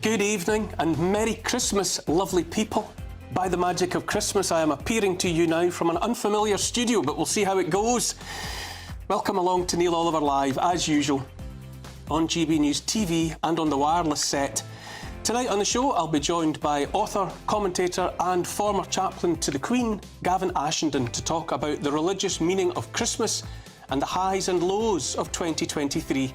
Good evening and Merry Christmas, lovely people. By the magic of Christmas, I am appearing to you now from an unfamiliar studio, but we'll see how it goes. Welcome along to Neil Oliver Live, as usual, on GB News TV and on the wireless set. Tonight on the show, I'll be joined by author, commentator and former chaplain to the Queen, Gavin Ashenden, to talk about the religious meaning of Christmas and the highs and lows of 2023.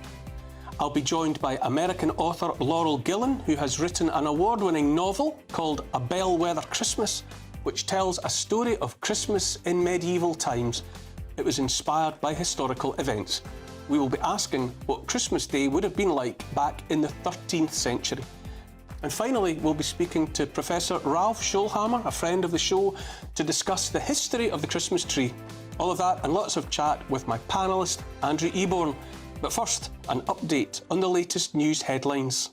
I'll be joined by American author Laurel Gillen, who has written an award-winning novel called A Bellwether Christmas, which tells a story of Christmas in medieval times. It was inspired by historical events. We will be asking what Christmas Day would have been like back in the 13th century. And finally, we'll be speaking to Professor Ralph Schulhammer, a friend of the show, to discuss the history of the Christmas tree. All of that and lots of chat with my panellist, Andrew Eborn. But first, an update on the latest news headlines.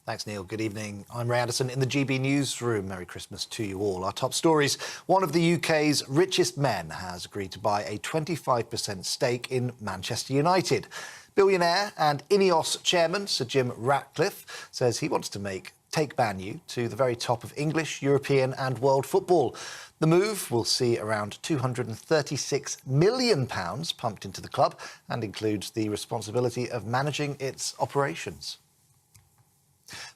Thanks, Neil. Good evening. I'm Ray Anderson in the GB Newsroom. Merry Christmas to you all. Our top stories. One of the UK's richest men has agreed to buy a 25% stake in Manchester United. Billionaire and Ineos chairman Sir Jim Ratcliffe says he wants to take Man U to the very top of English, European and world football. The move will see around £236 million pumped into the club and includes the responsibility of managing its operations.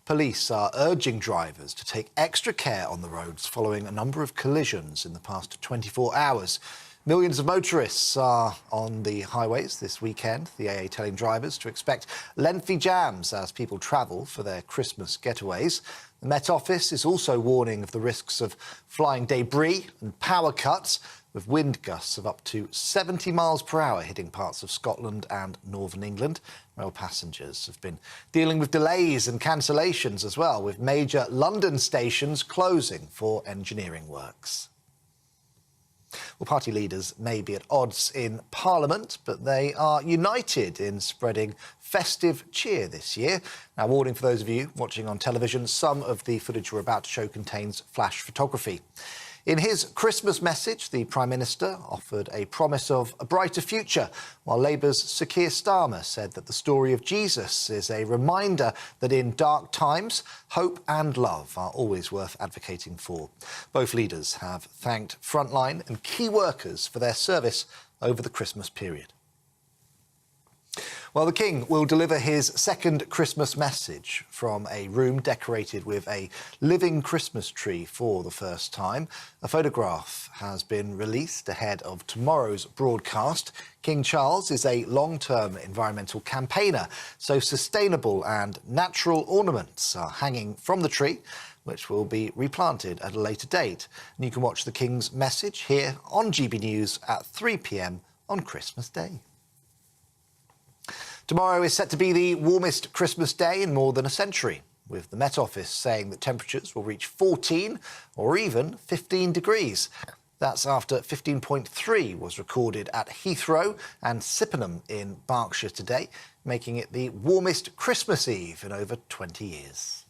Police are urging drivers to take extra care on the roads following a number of collisions in the past 24 hours. Millions of motorists are on the highways this weekend, the AA telling drivers to expect lengthy jams as people travel for their Christmas getaways. The Met Office is also warning of the risks of flying debris and power cuts, with wind gusts of up to 70 miles per hour hitting parts of Scotland and northern England. Rail passengers have been dealing with delays and cancellations as well, with major London stations closing for engineering works. Well, party leaders may be at odds in Parliament, but they are united in spreading festive cheer this year. Now, warning for those of you watching on television, some of the footage we're about to show contains flash photography. In his Christmas message, the Prime Minister offered a promise of a brighter future, while Labour's Sir Keir Starmer said that the story of Jesus is a reminder that in dark times, hope and love are always worth advocating for. Both leaders have thanked frontline and key workers for their service over the Christmas period. Well, the King will deliver his second Christmas message from a room decorated with a living Christmas tree for the first time. A photograph has been released ahead of tomorrow's broadcast. King Charles is a long-term environmental campaigner, so sustainable and natural ornaments are hanging from the tree, which will be replanted at a later date. And you can watch the King's message here on GB News at 3 p.m. on Christmas Day. Tomorrow is set to be the warmest Christmas day in more than a century, with the Met Office saying that temperatures will reach 14 or even 15 degrees. That's after 15.3 was recorded at Heathrow and Sippenham in Berkshire today, making it the warmest Christmas Eve in over 20 years.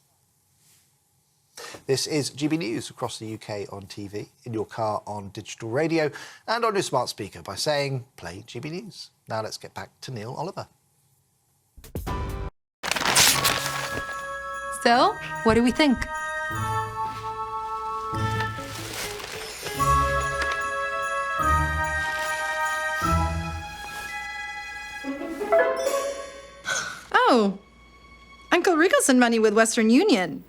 This is GB News across the UK on TV, in your car on digital radio and on your smart speaker by saying, play GB News. Now let's get back to Neil Oliver. So, what do we think? Oh, Uncle Rico sent money with Western Union.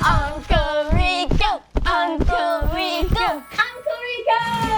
Uncle Rico, Uncle Rico, Uncle Rico!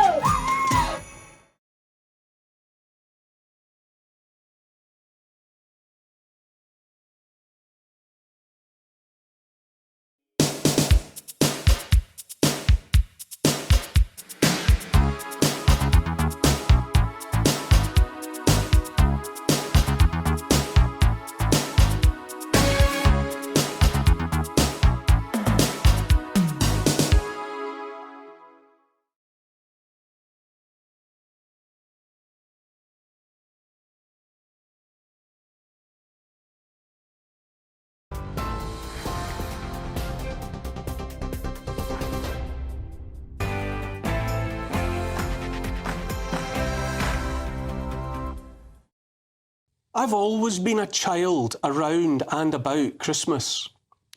I've always been a child around and about Christmas.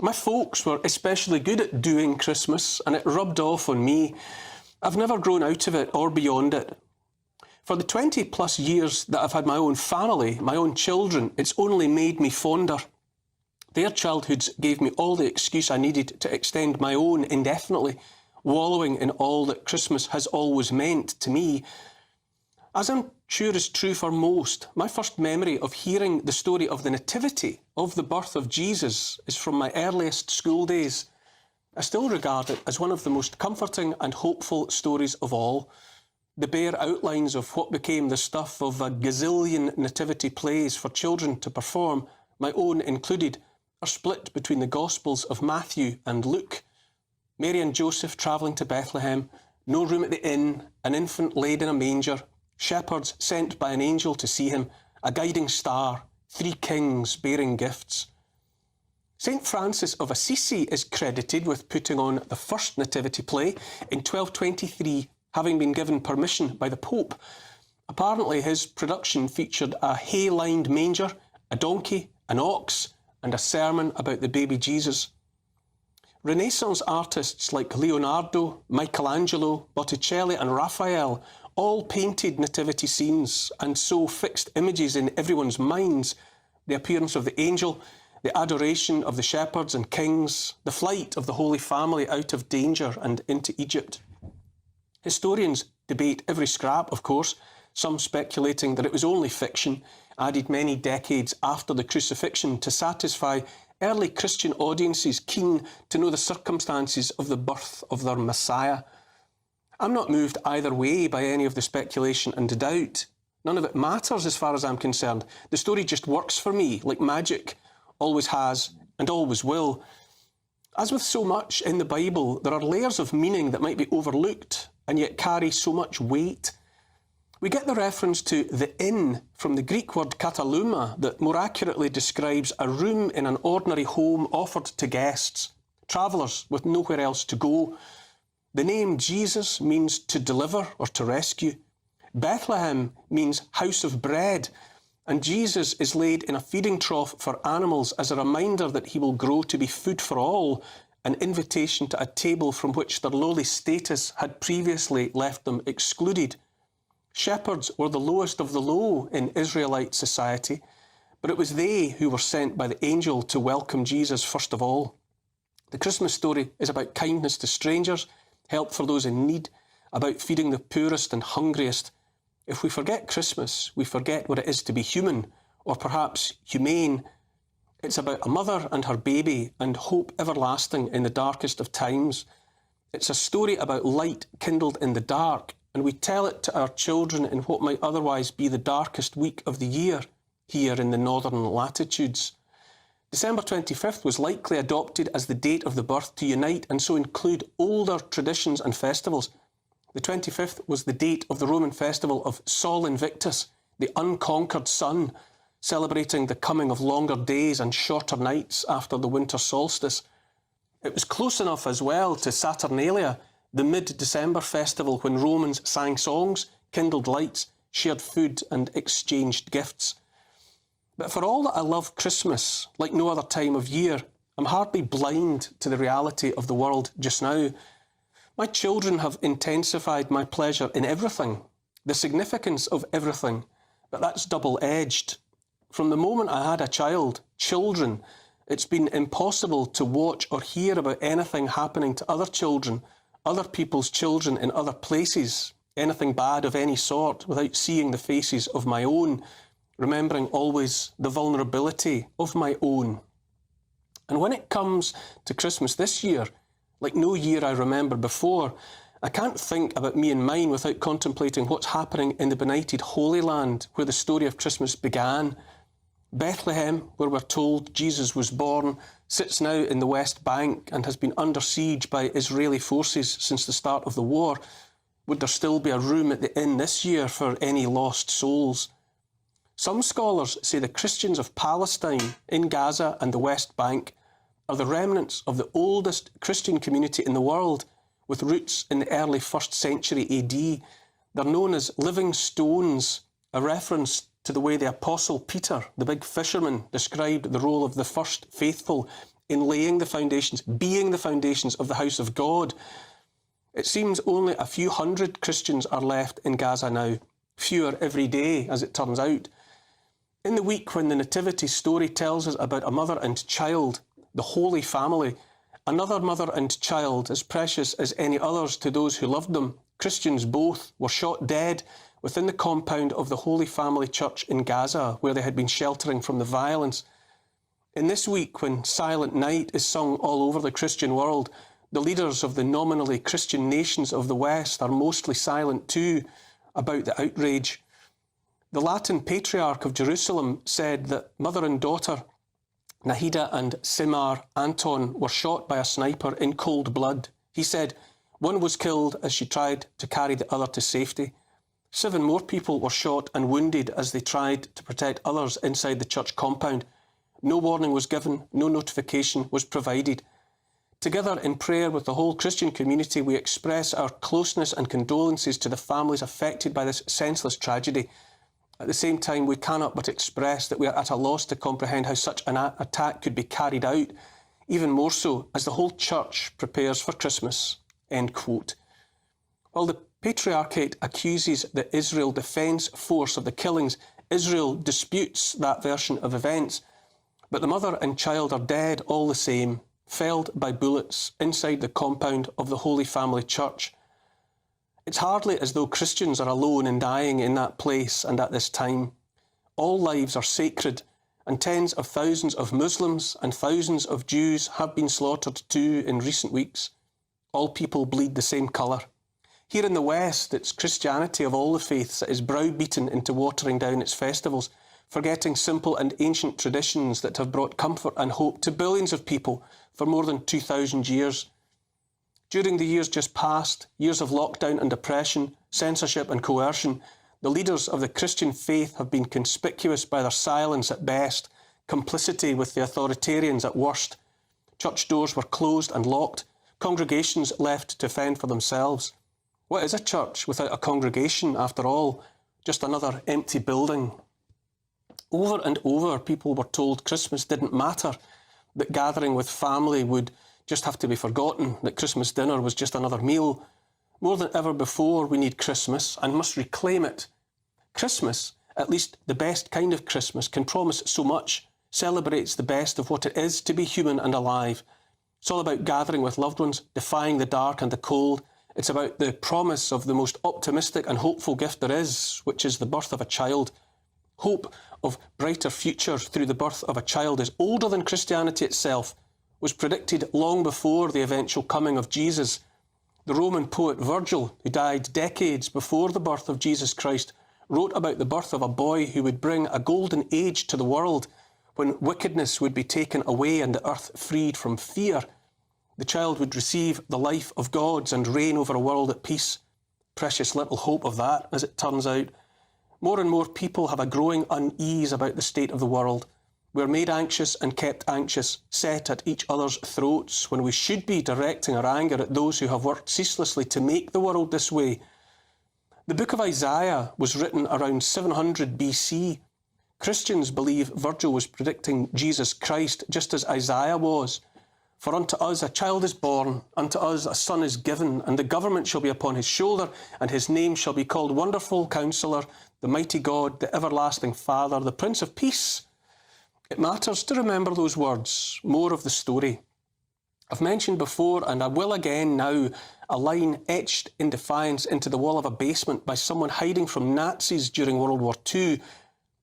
My folks were especially good at doing Christmas, and it rubbed off on me. I've never grown out of it or beyond it. For the 20 plus years that I've had my own family, my own children, it's only made me fonder. Their childhoods gave me all the excuse I needed to extend my own indefinitely, wallowing in all that Christmas has always meant to me. As I'm sure is true for most, my first memory of hearing the story of the Nativity, of the birth of Jesus, is from my earliest school days. I still regard it as one of the most comforting and hopeful stories of all. The bare outlines of what became the stuff of a gazillion nativity plays for children to perform, my own included, are split between the Gospels of Matthew and Luke. Mary and Joseph travelling to Bethlehem, no room at the inn, an infant laid in a manger, shepherds sent by an angel to see him, a guiding star, 3 kings bearing gifts. St. Francis of Assisi is credited with putting on the first nativity play in 1223, having been given permission by the Pope. Apparently his production featured a hay-lined manger, a donkey, an ox, and a sermon about the baby Jesus. Renaissance artists like Leonardo, Michelangelo, Botticelli and Raphael all painted nativity scenes and so fixed images in everyone's minds: the appearance of the angel, the adoration of the shepherds and kings, the flight of the Holy Family out of danger and into Egypt. Historians debate every scrap, of course, some speculating that it was only fiction, added many decades after the crucifixion to satisfy early Christian audiences keen to know the circumstances of the birth of their Messiah. I'm not moved either way by any of the speculation and doubt. None of it matters as far as I'm concerned. The story just works for me, like magic, always has and always will. As with so much in the Bible, there are layers of meaning that might be overlooked and yet carry so much weight. We get the reference to the inn from the Greek word kataluma that more accurately describes a room in an ordinary home offered to guests, travellers with nowhere else to go. The name Jesus means to deliver or to rescue. Bethlehem means house of bread, and Jesus is laid in a feeding trough for animals as a reminder that he will grow to be food for all, an invitation to a table from which their lowly status had previously left them excluded. Shepherds were the lowest of the low in Israelite society, but it was they who were sent by the angel to welcome Jesus first of all. The Christmas story is about kindness to strangers, help for those in need, about feeding the poorest and hungriest. If we forget Christmas, we forget what it is to be human, or perhaps humane. It's about a mother and her baby and hope everlasting in the darkest of times. It's a story about light kindled in the dark, and we tell it to our children in what might otherwise be the darkest week of the year here in the northern latitudes. December 25th was likely adopted as the date of the birth to unite and so include older traditions and festivals. The 25th was the date of the Roman festival of Sol Invictus, the unconquered sun, celebrating the coming of longer days and shorter nights after the winter solstice. It was close enough as well to Saturnalia, the mid-December festival when Romans sang songs, kindled lights, shared food and exchanged gifts. But for all that I love Christmas, like no other time of year, I'm hardly blind to the reality of the world just now. My children have intensified my pleasure in everything, the significance of everything, but that's double-edged. From the moment I had a child, children, it's been impossible to watch or hear about anything happening to other children, other people's children in other places, anything bad of any sort, without seeing the faces of my own, remembering always the vulnerability of my own. And when it comes to Christmas this year, like no year I remember before, I can't think about me and mine without contemplating what's happening in the benighted Holy Land where the story of Christmas began. Bethlehem, where we're told Jesus was born, sits now in the West Bank and has been under siege by Israeli forces since the start of the war. Would there still be a room at the inn this year for any lost souls? Some scholars say the Christians of Palestine, in Gaza and the West Bank, are the remnants of the oldest Christian community in the world, with roots in the early 1st century AD. They're known as living stones, a reference to the way the Apostle Peter, the big fisherman, described the role of the first faithful in laying the foundations, being the foundations of the house of God. It seems only a few hundred Christians are left in Gaza now, fewer every day, as it turns out. In the week when the Nativity story tells us about a mother and child, the Holy Family, another mother and child as precious as any others to those who loved them, Christians both, were shot dead within the compound of the Holy Family Church in Gaza, where they had been sheltering from the violence. In this week, when Silent Night is sung all over the Christian world, the leaders of the nominally Christian nations of the West are mostly silent too about the outrage. The Latin Patriarch of Jerusalem said that mother and daughter, Nahida and Simar Anton, were shot by a sniper in cold blood. He said one was killed as she tried to carry the other to safety. 7 more people were shot and wounded as they tried to protect others inside the church compound. No warning was given, no notification was provided. Together in prayer with the whole Christian community, we express our closeness and condolences to the families affected by this senseless tragedy. At the same time, we cannot but express that we are at a loss to comprehend how such an attack could be carried out, even more so as the whole church prepares for Christmas." End quote. While the Patriarchate accuses the Israel Defence Force of the killings, Israel disputes that version of events. But the mother and child are dead all the same, felled by bullets inside the compound of the Holy Family Church. It's hardly as though Christians are alone in dying in that place and at this time. All lives are sacred, and tens of thousands of Muslims and thousands of Jews have been slaughtered too in recent weeks. All people bleed the same colour. Here in the West, it's Christianity of all the faiths that is browbeaten into watering down its festivals, forgetting simple and ancient traditions that have brought comfort and hope to billions of people for more than 2,000 years. During the years just past, years of lockdown and oppression, censorship and coercion, the leaders of the Christian faith have been conspicuous by their silence at best, complicity with the authoritarians at worst. Church doors were closed and locked, congregations left to fend for themselves. What is a church without a congregation, after all? Just another empty building. Over and over, people were told Christmas didn't matter, that gathering with family would just have to be forgotten, that Christmas dinner was just another meal. More than ever before, we need Christmas and must reclaim it. Christmas, at least the best kind of Christmas, can promise so much, celebrates the best of what it is to be human and alive. It's all about gathering with loved ones, defying the dark and the cold. It's about the promise of the most optimistic and hopeful gift there is, which is the birth of a child. Hope of brighter futures through the birth of a child is older than Christianity itself, was predicted long before the eventual coming of Jesus. The Roman poet Virgil, who died decades before the birth of Jesus Christ, wrote about the birth of a boy who would bring a golden age to the world, when wickedness would be taken away and the earth freed from fear. The child would receive the life of gods and reign over a world at peace. Precious little hope of that, as it turns out. More and more people have a growing unease about the state of the world. We're made anxious and kept anxious, set at each other's throats, when we should be directing our anger at those who have worked ceaselessly to make the world this way. The book of Isaiah was written around 700 BC. Christians believe Virgil was predicting Jesus Christ, just as Isaiah was. For unto us a child is born, unto us a son is given, and the government shall be upon his shoulder, and his name shall be called Wonderful Counselor, the Mighty God, the Everlasting Father, the Prince of Peace. It matters to remember those words. More of the story. I've mentioned before, and I will again now, a line etched in defiance into the wall of a basement by someone hiding from Nazis during World War II.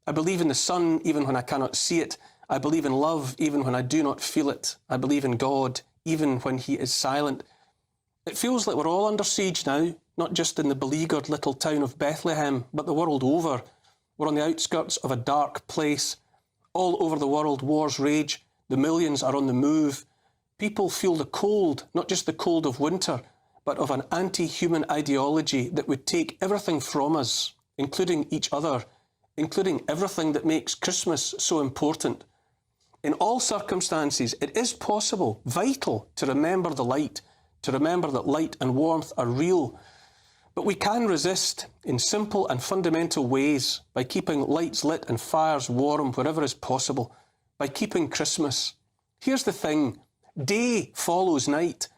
I believe in the sun even when I cannot see it. I believe in love even when I do not feel it. I believe in God even when he is silent. It feels like we're all under siege now, not just in the beleaguered little town of Bethlehem, but the world over. We're on the outskirts of a dark place. All over the world, wars rage. The millions are on the move. People feel the cold, not just the cold of winter, but of an anti-human ideology that would take everything from us, including each other, including everything that makes Christmas so important. In all circumstances, it is possible, vital, to remember the light, to remember that light and warmth are real. But we can resist in simple and fundamental ways by keeping lights lit and fires warm wherever is possible, by keeping Christmas. Here's the thing, day follows night.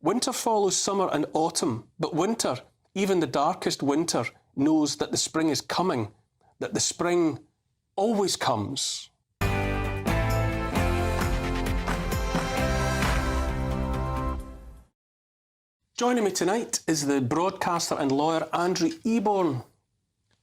Winter follows summer and autumn, but winter, even the darkest winter, knows that the spring is coming, that the spring always comes. Joining me tonight is the broadcaster and lawyer Andrew Eborn.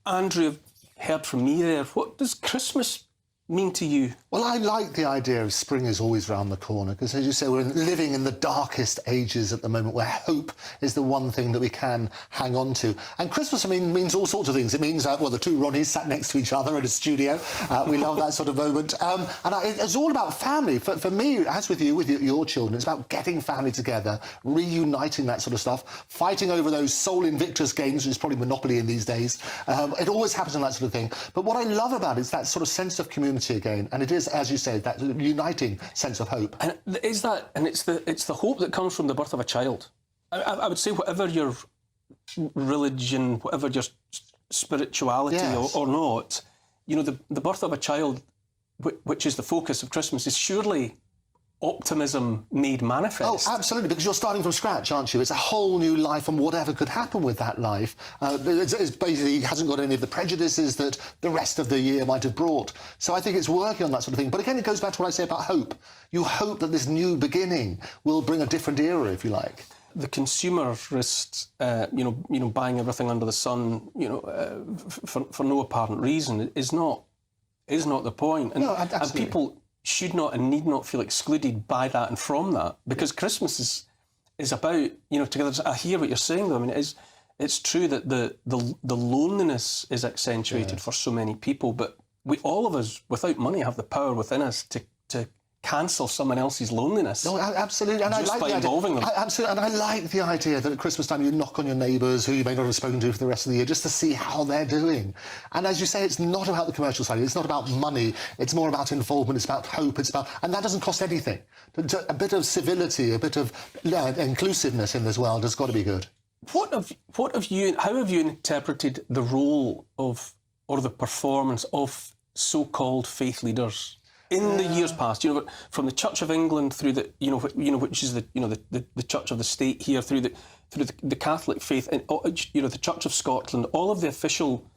Andrew, I've heard from me there. What does Christmas mean to you? Well, I like the idea of spring is always round the corner because, as you say, we're living in the darkest ages at the moment where hope is the one thing that we can hang on to. And Christmas, I mean, means all sorts of things. It means, well, the two Ronnies sat next to each other in a studio. We love that sort of moment. It's all about family. For me, as with you, with your children, it's about getting family together, reuniting that sort of stuff, fighting over those Sol Invictus games, which is probably Monopoly in these days. It always happens in that sort of thing. But what I love about it is that sort of sense of community again, and it is, as you say, that uniting sense of hope. And is that, and it's the hope that comes from the birth of a child. I would say whatever your religion, whatever your spirituality, yes, or not, you know, the birth of a child, which is the focus of Christmas, is surely optimism made manifest. Oh, absolutely, because you're starting from scratch, aren't you? It's a whole new life, and whatever could happen with that life, it's basically hasn't got any of the prejudices that the rest of the year might have brought. So I think it's working on that sort of thing. But again, it goes back to what I say about hope. You hope that this new beginning will bring a different era, if you like. The consumerist, you know, buying everything under the sun, you know, for no apparent reason is not the point. And, no, absolutely. And people should not and need not feel excluded by that and from that, because Christmas is about, you know, together. I hear what you're saying though. I mean, it's true that the loneliness is accentuated for so many people, but we, all of us, without money, have the power within us to cancel someone else's loneliness. No, absolutely. And just I like by involving them. Absolutely. And I like the idea that at Christmas time you knock on your neighbours who you may not have spoken to for the rest of the year just to see how they're doing. And as you say, it's not about the commercial side. It's not about money. It's more about involvement. It's about hope. It's about... And that doesn't cost anything. A bit of civility, a bit of inclusiveness in this world has got to be good. How have you interpreted the role of, or the performance of, so-called faith leaders in the years past? You know, from the Church of England through the, which is the Church of the State here, through the Catholic faith, and the Church of Scotland, all of the official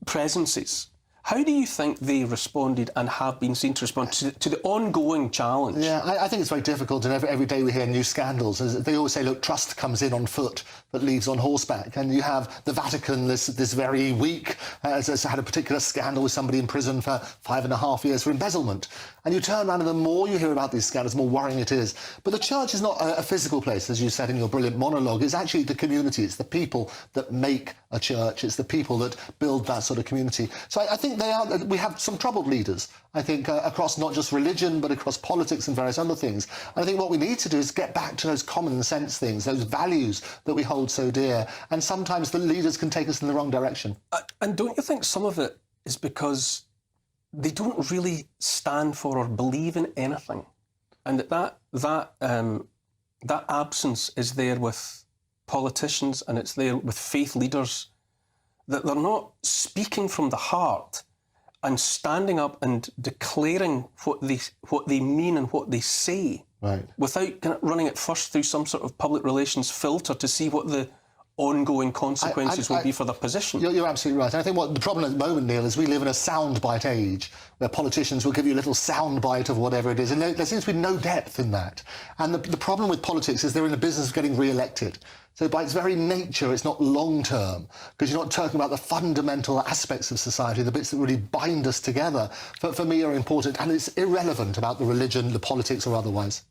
presences. How do you think they responded and have been seen to respond to the ongoing challenge? Yeah, I think it's very difficult, and every day we hear new scandals. They always say, look, trust comes in on foot but leaves on horseback. And you have the Vatican this very week has had a particular scandal with somebody in prison for 5.5 years for embezzlement. And you turn around and the more you hear about these scandals, the more worrying it is. But the church is not a physical place, as you said in your brilliant monologue. It's actually the community. It's the people that make a church. It's the people that build that sort of community. So I think we have some troubled leaders, I think, across not just religion, but across politics and various other things. And I think what we need to do is get back to those common sense things, those values that we hold so dear. And sometimes the leaders can take us in the wrong direction. And don't you think some of it is because they don't really stand for or believe in anything? And that absence is there with politicians, and it's there with faith leaders, that they're not speaking from the heart and standing up and declaring what they mean and what they say, right, without kind of running it first through some sort of public relations filter to see what the ongoing consequences will be for their position. You're absolutely right. And I think what the problem at the moment, Neil, is we live in a soundbite age where politicians will give you a little soundbite of whatever it is, and there seems to be no depth in that. And the problem with politics is they're in the business of getting re-elected. So by its very nature, it's not long-term, because you're not talking about the fundamental aspects of society, the bits that really bind us together, for me are important, and it's irrelevant about the religion, the politics or otherwise.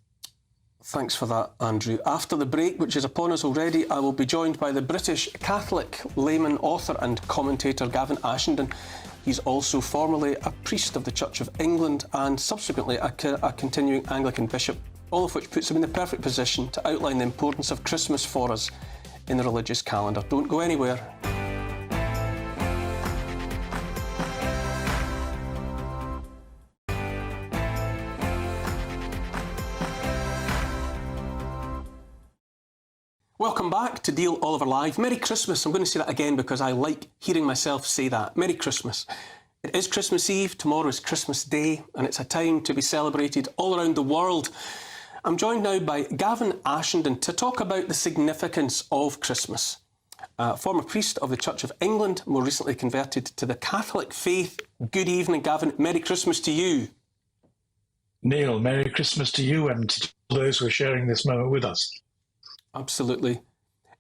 Thanks for that, Andrew. After the break, which is upon us already, I will be joined by the British Catholic layman, author and commentator Gavin Ashenden. He's also formerly a priest of the Church of England and subsequently a continuing Anglican bishop, all of which puts him in the perfect position to outline the importance of Christmas for us in the religious calendar. Don't go anywhere. Welcome back to Deal Oliver Live. Merry Christmas. I'm going to say that again because I like hearing myself say that. Merry Christmas. It is Christmas Eve, tomorrow is Christmas Day, and it's a time to be celebrated all around the world. I'm joined now by Gavin Ashenden to talk about the significance of Christmas. Former priest of the Church of England, more recently converted to the Catholic faith. Good evening, Gavin. Merry Christmas to you. Neil, Merry Christmas to you and to those who are sharing this moment with us. Absolutely.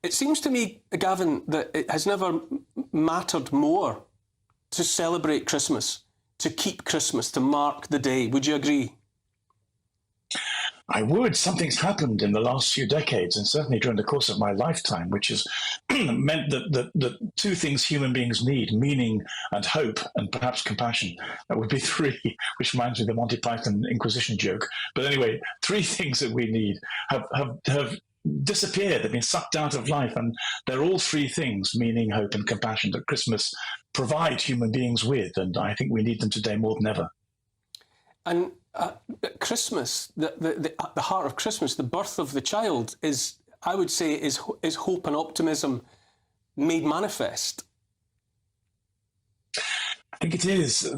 It seems to me, Gavin, that it has never mattered more to celebrate Christmas, to keep Christmas, to mark the day. Would you agree? I would. Something's happened in the last few decades, and certainly during the course of my lifetime, which has meant that two things human beings need, meaning and hope, and perhaps compassion. That would be three, which reminds me of the Monty Python Inquisition joke. But anyway, three things that we need have disappeared, they've been sucked out of life, and they're all three things, meaning, hope, and compassion, that Christmas provides human beings with, and I think we need them today more than ever. And Christmas, the heart of Christmas, the birth of the child, is, I would say, is hope and optimism made manifest. I think it is.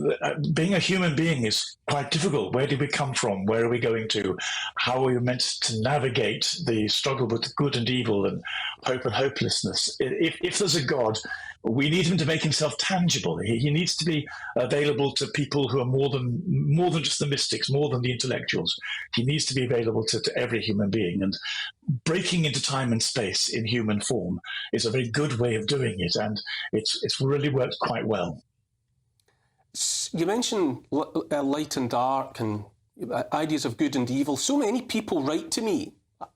Being a human being is quite difficult. Where did we come from? Where are we going to? How are we meant to navigate the struggle with good and evil and hope and hopelessness? If there's a God, we need him to make himself tangible. He needs to be available to people who are more than just the mystics, more than the intellectuals. He needs to be available to every human being. And breaking into time and space in human form is a very good way of doing it. And it's really worked quite well. You mentioned light and dark and ideas of good and evil. So many people write to me,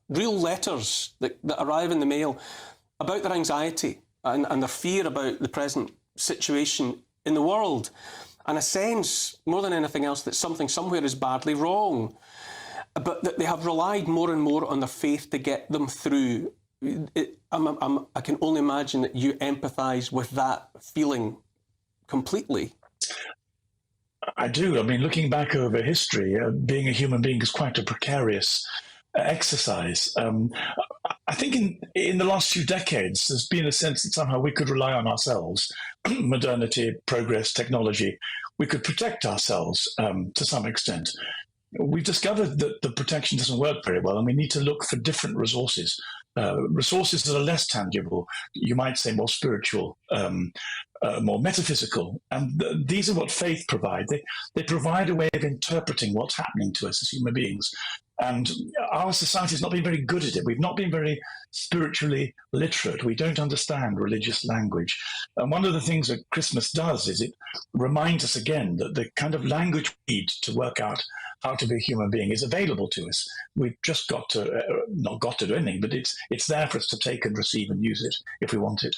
real letters that arrive in the mail about their anxiety and their fear about the present situation in the world, and a sense, more than anything else, that something somewhere is badly wrong, but that they have relied more and more on their faith to get them through. I can only imagine that you empathise with that feeling completely. I do. I mean, looking back over history, being a human being is quite a precarious exercise. I think in the last few decades, there's been a sense that somehow we could rely on ourselves, modernity, progress, technology. We could protect ourselves to some extent. We've discovered that the protection doesn't work very well, and we need to look for different resources. Resources that are less tangible, you might say more spiritual, more metaphysical. And these are what faith provides. They provide a way of interpreting what's happening to us as human beings. And our society has not been very good at it. We've not been very spiritually literate. We don't understand religious language. And one of the things that Christmas does is it reminds us again that the kind of language we need to work out how to be a human being is available to us. We've just got to, not got to do anything, but it's there for us to take and receive and use it if we want it.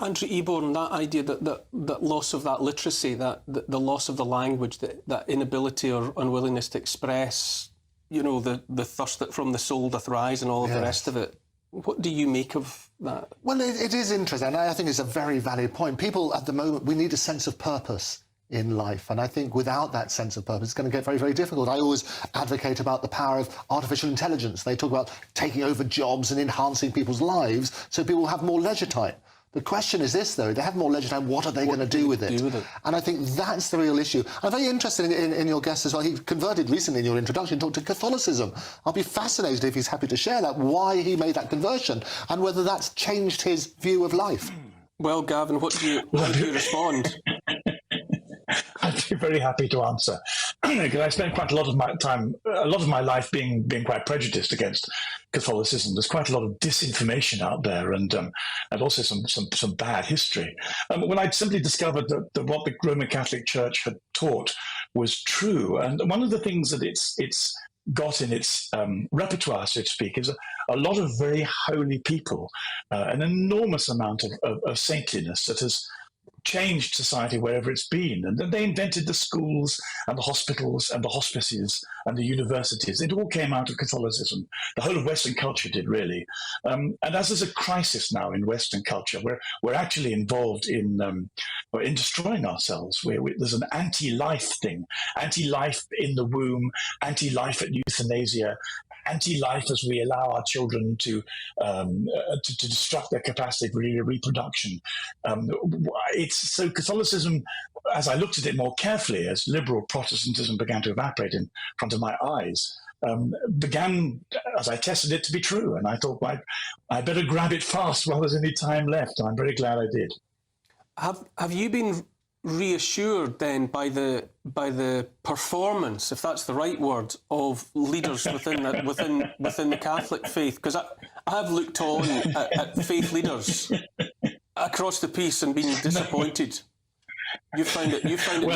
Andrew Eborn, that idea that loss of that literacy, the loss of the language, that inability or unwillingness to express, you know, the thirst that from the soul doth rise and all of the rest of it. What do you make of that? Well, it is interesting, and I think it's a very valid point. People at the moment, we need a sense of purpose in life, and I think without that sense of purpose, it's going to get very, very difficult. I always advocate about the power of artificial intelligence. They talk about taking over jobs and enhancing people's lives so people will have more leisure time. The question is this, though, they have more leisure time, what are they going to do with it? And I think that's the real issue. I'm very interested in your guest as well. He converted recently in your introduction, talked to Catholicism. I'll be fascinated if he's happy to share that, why he made that conversion, and whether that's changed his view of life. Well, Gavin, how do you respond? I'd be very happy to answer, because I spent quite a lot of my time, a lot of my life being quite prejudiced against Catholicism. There's quite a lot of disinformation out there, and also some bad history. When I simply discovered that what the Roman Catholic Church had taught was true, and one of the things that it's got in its repertoire, so to speak, is a lot of very holy people, an enormous amount of saintliness that has changed society wherever it's been. And then they invented the schools and the hospitals and the hospices and the universities. It all came out of Catholicism. The whole of Western culture did, really. And as there's a crisis now in Western culture, we're actually involved in destroying ourselves. There's an anti-life thing, anti-life in the womb, anti-life at euthanasia, anti-life as we allow our children to destruct their capacity for reproduction. So Catholicism, as I looked at it more carefully, as liberal Protestantism began to evaporate in front of my eyes, began, as I tested it, to be true. And I thought, I better grab it fast while there's any time left. And I'm very glad I did. Have you been reassured then by the performance, if that's the right word, of leaders within the Catholic faith? Because I've looked on at faith leaders across the piece and been disappointed. You found it differently.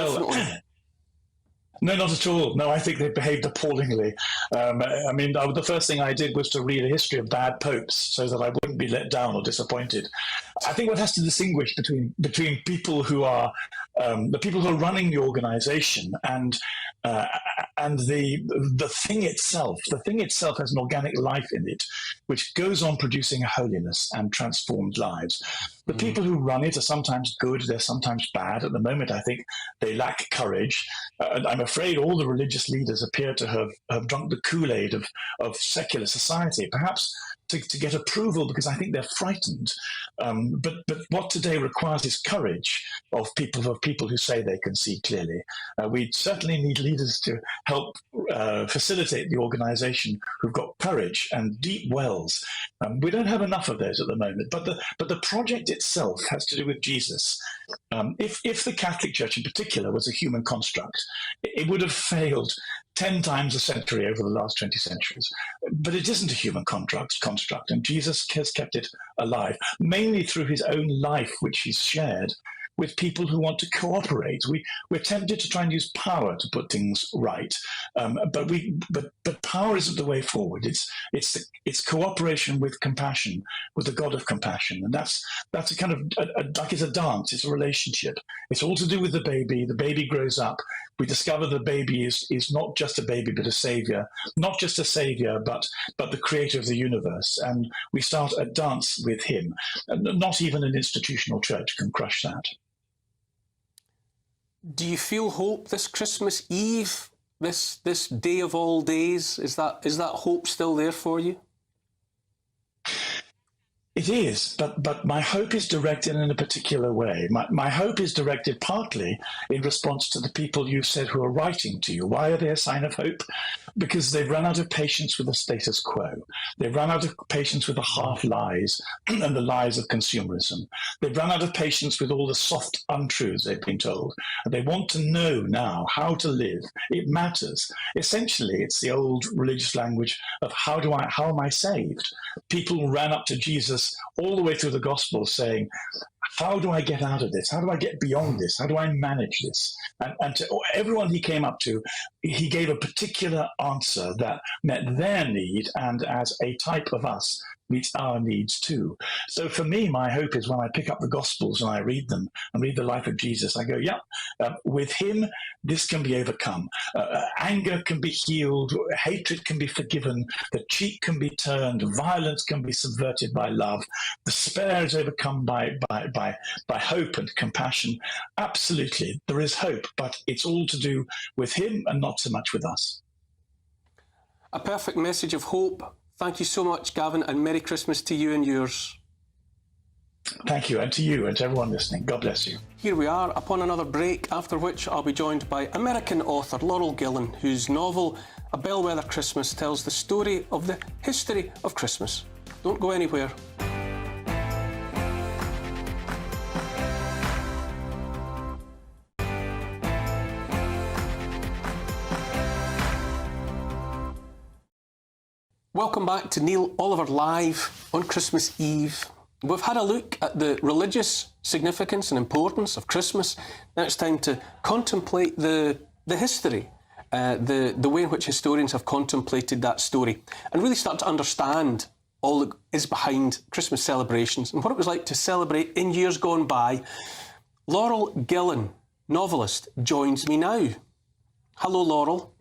No, not at all. No, I think they behaved appallingly. The first thing I did was to read a history of bad popes so that I wouldn't be let down or disappointed. I think what has to distinguish between people who are the people who are running the organization and the thing itself. The thing itself has an organic life in it, which goes on producing a holiness and transformed lives. The people who run it are sometimes good, they're sometimes bad. At the moment, I think they lack courage. I'm afraid all the religious leaders appear to have drunk the Kool-Aid of secular society, perhaps to get approval, because I think they're frightened. But what today requires is courage of people who say they can see clearly. We certainly need leaders to help facilitate the organization who've got courage and deep wells. We don't have enough of those at the moment, but the project itself has to do with Jesus. If the Catholic Church in particular was a human construct, it would have failed 10 times a century over the last 20 centuries. But it isn't a human construct, and Jesus has kept it alive, mainly through his own life, which he's shared with people who want to cooperate. We're tempted to try and use power to put things right, but power isn't the way forward. It's cooperation with compassion, with the God of compassion, and that's a kind of like it's a dance. It's a relationship. It's all to do with the baby. The baby grows up. We discover the baby is not just a baby, but a savior. Not just a savior, but the creator of the universe. And we start a dance with him. And not even an institutional church can crush that. Do you feel hope this Christmas Eve, this day of all days? Is that hope still there for you? It is, but my hope is directed in a particular way. My hope is directed partly in response to the people you said who are writing to you. Why are they a sign of hope? Because they've run out of patience with the status quo. They've run out of patience with the half lies and the lies of consumerism. They've run out of patience with all the soft untruths they've been told. And they want to know now how to live. It matters. Essentially, it's the old religious language of how am I saved? People ran up to Jesus all the way through the gospel saying, how do I get out of this? How do I get beyond this? How do I manage this? And to everyone he came up to, he gave a particular answer that met their need, and as a type of us, meets our needs too. So for me, my hope is when I pick up the Gospels and I read them and read the life of Jesus, I go, with him, this can be overcome. Anger can be healed, hatred can be forgiven, the cheek can be turned, violence can be subverted by love, despair is overcome by hope and compassion. Absolutely, there is hope, but it's all to do with him and not so much with us. A perfect message of hope. Thank you so much, Gavin, and Merry Christmas to you and yours. Thank you, and to you and to everyone listening. God bless you. Here we are upon another break, after which I'll be joined by American author Laurel Gillen, whose novel A Bellwether Christmas tells the story of the history of Christmas. Don't go anywhere. Welcome back to Neil Oliver Live on Christmas Eve. We've had a look at the religious significance and importance of Christmas. Now it's time to contemplate the history, the way in which historians have contemplated that story, and really start to understand all that is behind Christmas celebrations and what it was like to celebrate in years gone by Laurel Gillen, novelist, joins me now. Hello, Laurel.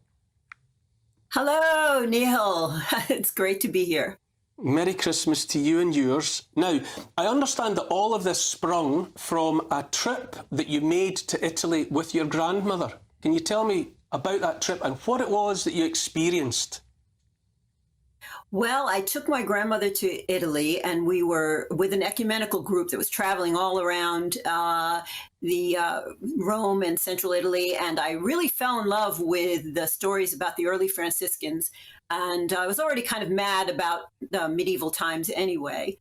Hello, Neil. It's great to be here. Merry Christmas to you and yours. Now, I understand that all of this sprung from a trip that you made to Italy with your grandmother. Can you tell me about that trip and what it was that you experienced? Well, I took my grandmother to Italy, and we were with an ecumenical group that was traveling all around Rome and central Italy, and I really fell in love with the stories about the early Franciscans. And I was already kind of mad about medieval times anyway.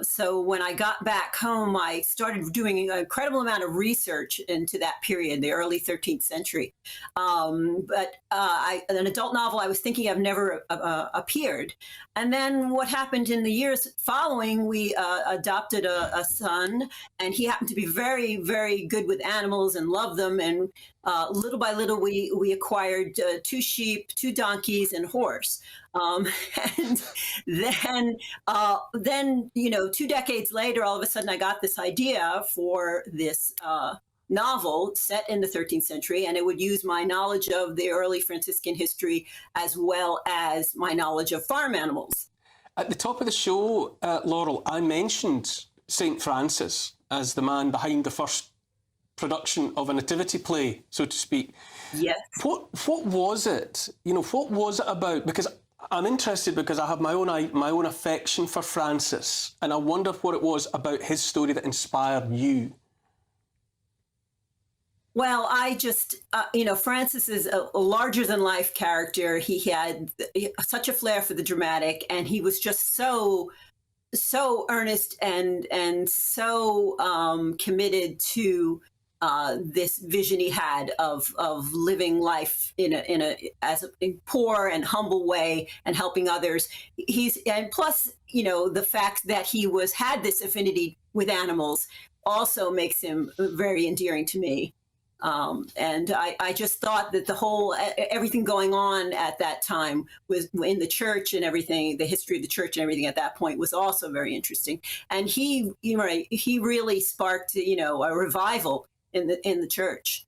So when I got back home, I started doing an incredible amount of research into that period, the early 13th century. But an adult novel I was thinking of never appeared. And then what happened in the years following, we adopted a son, and he happened to be very, very good with animals and loved them. And little by little, we acquired 2 sheep, 2 donkeys, and a horse. And then, 2 decades later, all of a sudden, I got this idea for this novel set in the 13th century, and it would use my knowledge of the early Franciscan history as well as my knowledge of farm animals. At the top of the show, Laurel, I mentioned St. Francis as the man behind the first production of a nativity play, so to speak. Yes. What was it? What was it about? Because I'm interested because I have my own affection for Francis, and I wonder what it was about his story that inspired you. Well, I just, Francis is a larger-than-life character. He had such a flair for the dramatic, and he was just so earnest and so committed to this vision he had of living life in a poor and humble way and helping others. And plus, the fact that he had this affinity with animals also makes him very endearing to me. And I just thought that everything going on at that time was in the church and everything, the history of the church and everything at that point was also very interesting. And he really sparked, a revival in the church.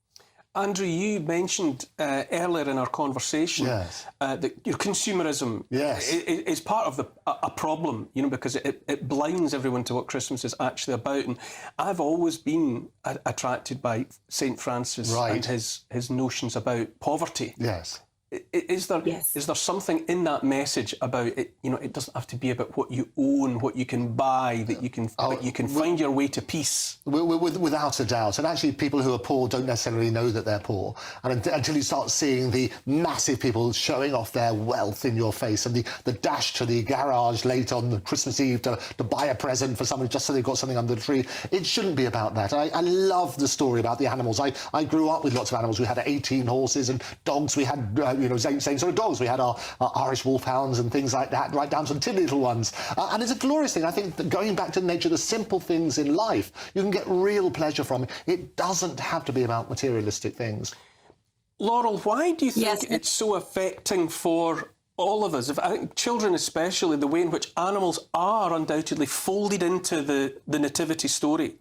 Andrew, you mentioned earlier in our conversation that your consumerism is part of a problem, because it blinds everyone to what Christmas is actually about. And I've always been attracted by St. Francis and his notions about poverty. Yes. Is there something in that message about it? It doesn't have to be about what you own, what you can buy, that you can find your way to peace. Without a doubt. And actually, people who are poor don't necessarily know that they're poor. And until you start seeing the massive people showing off their wealth in your face, and the dash to the garage late on the Christmas Eve to buy a present for somebody just so they've got something under the tree, it shouldn't be about that. I love the story about the animals. I grew up with lots of animals. We had 18 horses and dogs. We had same sort of dogs. We had our Irish wolfhounds and things like that, right down to the tin little ones. And it's a glorious thing. I think that going back to nature, the simple things in life, you can get real pleasure from it. It doesn't have to be about materialistic things. Laurel, why do you think it's so affecting for all of us, I think children especially, the way in which animals are undoubtedly folded into the nativity story?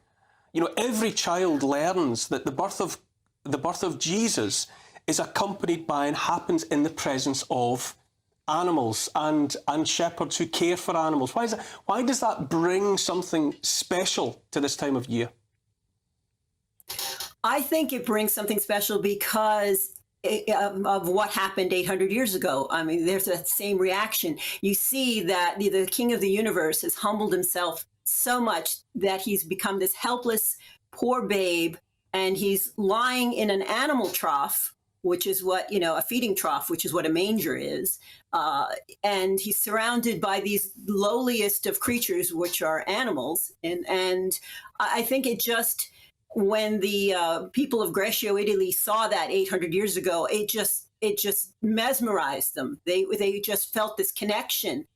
Every child learns that the birth of Jesus is accompanied by and happens in the presence of animals and shepherds who care for animals. Why does that bring something special to this time of year? I think it brings something special because of what happened 800 years ago. I mean, there's that same reaction. You see that the King of the universe has humbled himself so much that he's become this helpless, poor babe, and he's lying in an animal trough, which is what, a feeding trough, which is what a manger is. And he's surrounded by these lowliest of creatures, which are animals. And I think it just, when the people of Grecio, Italy saw that 800 years ago, it just mesmerized them. They just felt this connection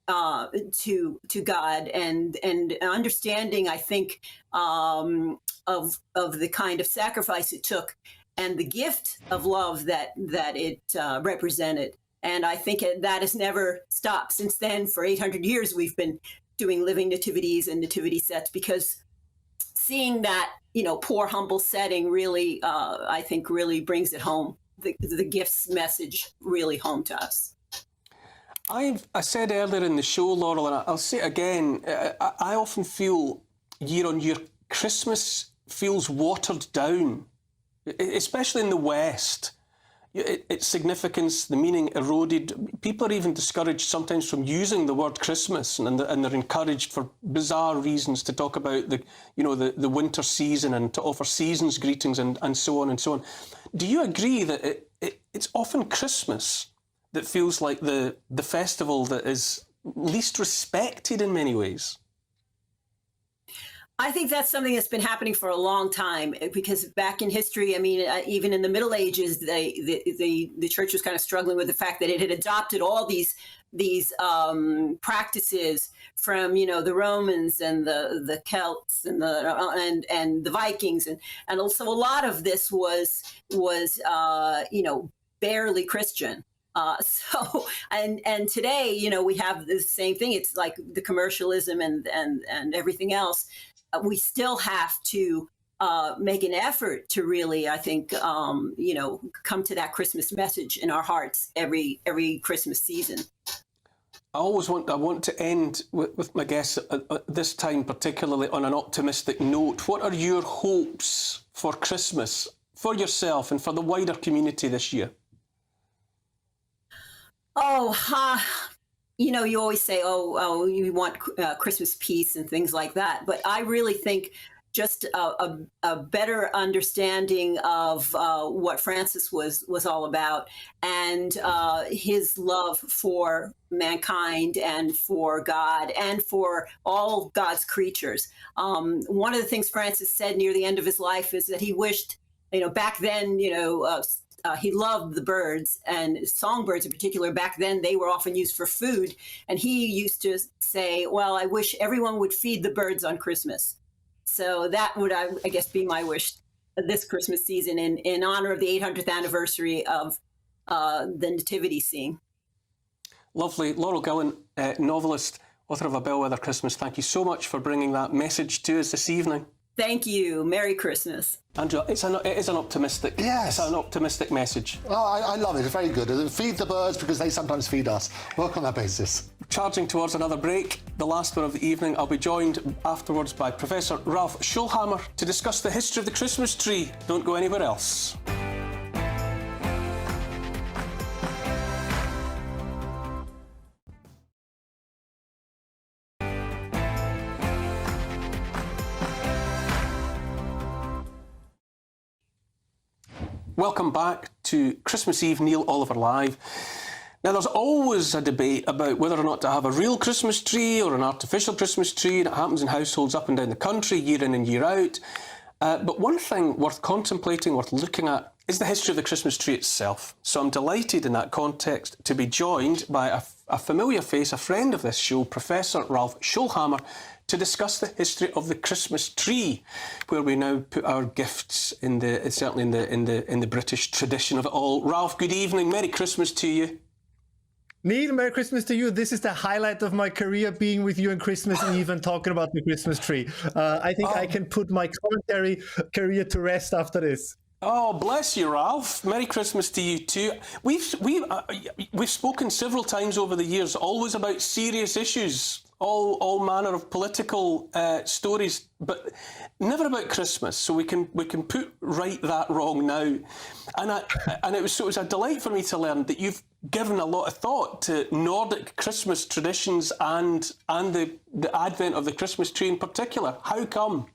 to God and understanding, I think, of the kind of sacrifice it took and the gift of love that it represented. And I think that has never stopped. Since then, for 800 years, we've been doing living nativities and nativity sets because seeing that, poor, humble setting really, I think, really brings it home. The gifts message really home to us. I said earlier in the show, Laurel, and I'll say it again, I often feel year on year Christmas feels watered down, especially in the West. Its significance, the meaning eroded. People are even discouraged sometimes from using the word Christmas, and they're encouraged for bizarre reasons to talk about the winter season and to offer season's greetings and so on and so on. Do you agree that it's often Christmas that feels like the festival that is least respected in many ways? I think that's something that's been happening for a long time, because back in history, I mean, even in the Middle Ages, the church was kind of struggling with the fact that it had adopted all these practices from the Romans and the Celts and the Vikings, and also a lot of this was barely Christian. And today, we have the same thing. It's like the commercialism and everything else. We still have to make an effort to really, I think, come to that Christmas message in our hearts every Christmas season. I want to end with my guests this time, particularly on an optimistic note. What are your hopes for Christmas, for yourself and for the wider community this year? You always say, you want Christmas peace and things like that. But I really think just a better understanding of what Francis was all about, and his love for mankind and for God and for all God's creatures. One of the things Francis said near the end of his life is that he wished, back then, he loved the birds, and songbirds in particular. Back then, they were often used for food. And he used to say, well, I wish everyone would feed the birds on Christmas. So that would, I guess, be my wish this Christmas season in honor of the 800th anniversary of the nativity scene. Lovely. Laurel Gillen, novelist, author of A Bellwether Christmas, thank you so much for bringing that message to us this evening. Thank you. Merry Christmas. Andrew, it is an optimistic, yes. It's an optimistic message. Oh, I love it. It's very good. Feed the birds because they sometimes feed us. Work on that basis. Charging towards another break, the last one of the evening. I'll be joined afterwards by Professor Ralph Schulhammer to discuss the history of the Christmas tree. Don't go anywhere else. Welcome back to Christmas Eve, Neil Oliver Live. Now, there's always a debate about whether or not to have a real Christmas tree or an artificial Christmas tree, and it happens in households up and down the country, year in and year out. But one thing worth contemplating, worth looking at, is the history of the Christmas tree itself. So I'm delighted in that context to be joined by a familiar face, a friend of this show, Professor Ralph Schulhammer, to discuss the history of the Christmas tree, where we now put our gifts certainly in the British tradition of it all. Ralph, good evening. Merry Christmas to you. Neil, Merry Christmas to you. This is the highlight of my career, being with you on Christmas Eve and talking about the Christmas tree. I think I can put my commentary career to rest after this. Oh, bless you, Ralph. Merry Christmas to you too. We've spoken several times over the years, always about serious issues, all manner of political stories, but never about Christmas. So we can put right that wrong now. And it was a delight for me to learn that you've given a lot of thought to Nordic Christmas traditions and the advent of the Christmas tree in particular. How come?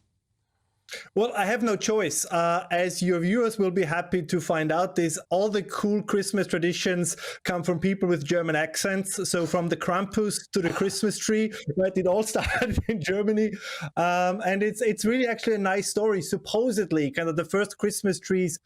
Well, I have no choice. As your viewers will be happy to find out, all the cool Christmas traditions come from people with German accents. So from the Krampus to the Christmas tree, right? It all started in Germany. And it's really actually a nice story. Supposedly, kind of the first Christmas trees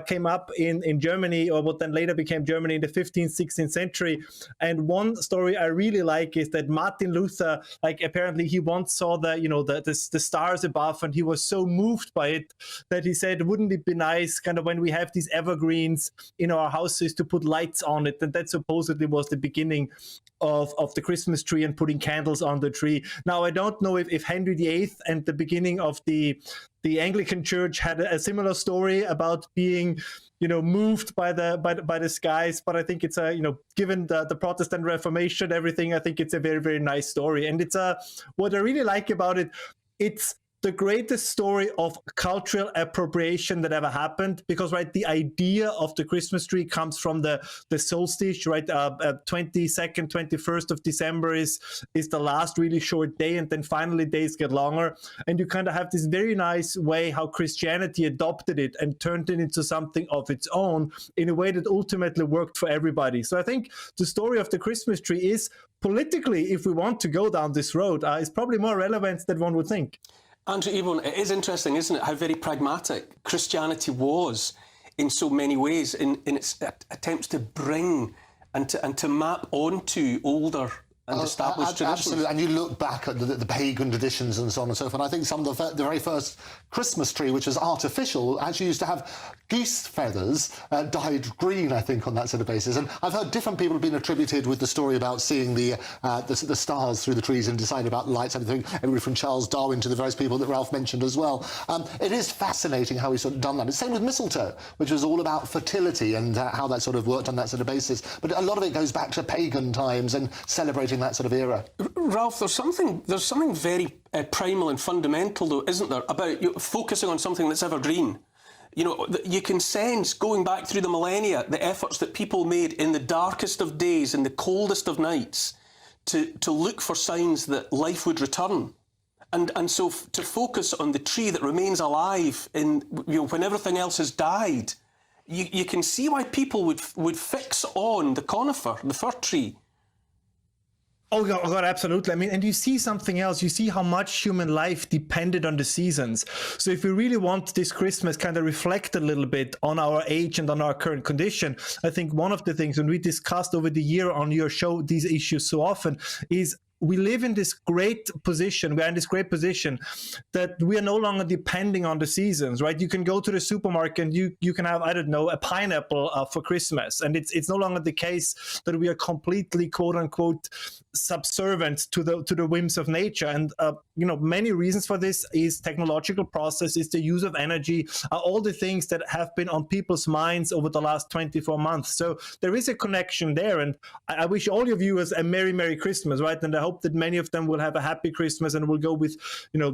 came up in Germany, or what then later became Germany in the 15th, 16th century. And one story I really like is that Martin Luther, apparently he once saw the stars above, and he was so so moved by it that he said, wouldn't it be nice kind of when we have these evergreens in our houses to put lights on it? And that supposedly was the beginning of the Christmas tree and putting candles on the tree. Now, I don't know if Henry VIII and the beginning of the Anglican Church had a similar story about being, moved by the skies, but I think it's given the Protestant Reformation, everything, I think it's a very, very nice story. And it's what I really like about it, it's the greatest story of cultural appropriation that ever happened, because the idea of the Christmas tree comes from the solstice, 22nd, 21st of December is the last really short day, and then finally days get longer, and you kind of have this very nice way how Christianity adopted it and turned it into something of its own in a way that ultimately worked for everybody. So I think the story of the Christmas tree is politically, if we want to go down this road, is probably more relevant than one would think. Andrew Eborn, it is interesting, isn't it, how very pragmatic Christianity was in so many ways in its attempts to bring and to map onto older and established traditions. Absolutely, and you look back at the pagan traditions and so on and so forth, and I think some of the very first Christmas tree, which was artificial, actually used to have geese feathers dyed green, I think, on that sort of basis. And I've heard different people have been attributed with the story about seeing the stars through the trees and deciding about lights, everybody from Charles Darwin to the various people that Ralph mentioned as well. It is fascinating how he's sort of done that. It's the same with mistletoe, which was all about fertility and how that sort of worked on that sort of basis. But a lot of it goes back to pagan times and celebrating that sort of era. Ralph, there's something very primal and fundamental, though, isn't there, about focusing on something that's evergreen. You can sense, going back through the millennia, the efforts that people made in the darkest of days, in the coldest of nights, to look for signs that life would return. And so to focus on the tree that remains alive when everything else has died, you can see why people would fix on the conifer, the fir tree. Oh God, absolutely. I mean, and you see something else. You see how much human life depended on the seasons. So if we really want this Christmas kind of reflect a little bit on our age and on our current condition, I think one of the things, when we discussed over the year on your show these issues so often, is we live in this great position. We're in this great position that we are no longer depending on the seasons, right? You can go to the supermarket and you can have, I don't know, a pineapple for Christmas. And it's no longer the case that we are completely, quote unquote, subservient to the whims of nature. And, many reasons for this is technological process, is the use of energy, all the things that have been on people's minds over the last 24 months. So there is a connection there. And I wish all your viewers a Merry, Merry Christmas, right? And I hope that many of them will have a happy Christmas and will go with,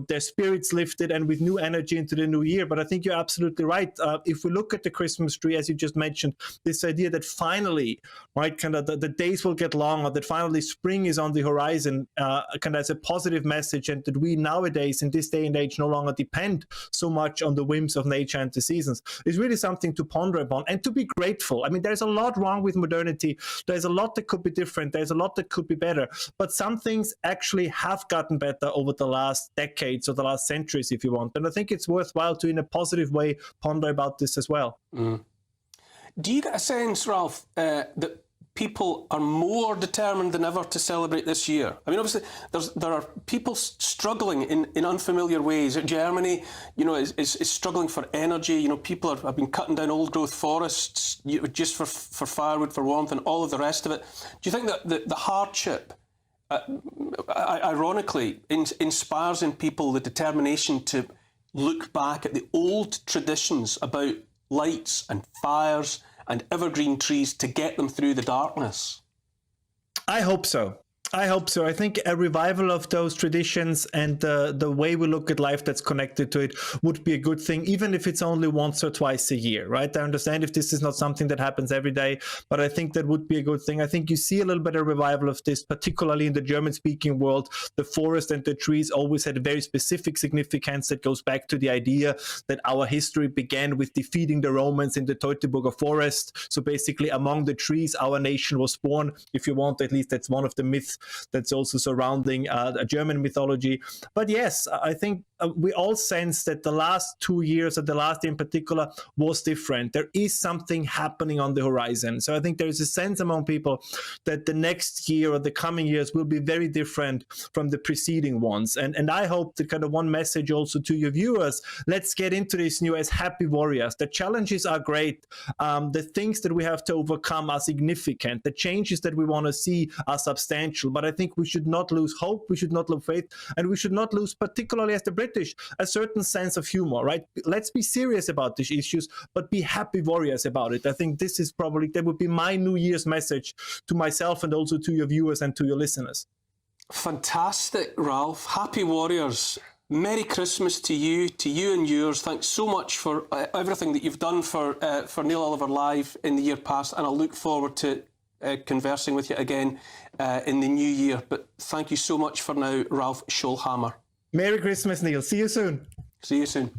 their spirits lifted and with new energy into the new year. But I think you're absolutely right. If we look at the Christmas tree, as you just mentioned, this idea that finally, right, kind of the days will get longer, that finally spring is on the horizon, kind of as a positive message, and that we nowadays, in this day and age, no longer depend so much on the whims of nature and the seasons, is really something to ponder upon and to be grateful. I mean, there's a lot wrong with modernity. There's a lot that could be different. There's a lot that could be better. But some things actually have gotten better over the last decades or the last centuries, if you want. And I think it's worthwhile to, in a positive way, ponder about this as well. Mm. Do you get a sense, Ralph, that people are more determined than ever to celebrate this year? I mean, obviously, there are people struggling in unfamiliar ways. Germany, is struggling for energy. People have been cutting down old-growth forests just for firewood, for warmth, and all of the rest of it. Do you think that the hardship, ironically, inspires in people the determination to look back at the old traditions about lights and fires and evergreen trees to get them through the darkness? I hope so. I think a revival of those traditions and the way we look at life that's connected to it would be a good thing, even if it's only once or twice a year, right? I understand if this is not something that happens every day, but I think that would be a good thing. I think you see a little bit of revival of this, particularly in the German-speaking world. The forest and the trees always had a very specific significance that goes back to the idea that our history began with defeating the Romans in the Teutoburger forest. So basically, among the trees, our nation was born. If you want, at least that's one of the myths that's also surrounding German mythology. But yes, I think we all sense that the last 2 years, and the last year in particular, was different. There is something happening on the horizon. So I think there is a sense among people that the next year or the coming years will be very different from the preceding ones. And I hope that kind of one message also to your viewers, let's get into this new as happy warriors. The challenges are great. The things that we have to overcome are significant. The changes that we want to see are substantial. But I think we should not lose hope. We should not lose faith. And we should not lose, particularly as the British, a certain sense of humor, right? Let's be serious about these issues, but be happy warriors about it. I think this is probably, that would be my New Year's message to myself and also to your viewers and to your listeners. Fantastic, Ralph. Happy warriors. Merry Christmas to you and yours. Thanks so much for everything that you've done for Neil Oliver Live in the year past, and I'll look forward to conversing with you again in the new year. But thank you so much for now, Ralph Scholhammer. Merry Christmas, Neil. See you soon. See you soon.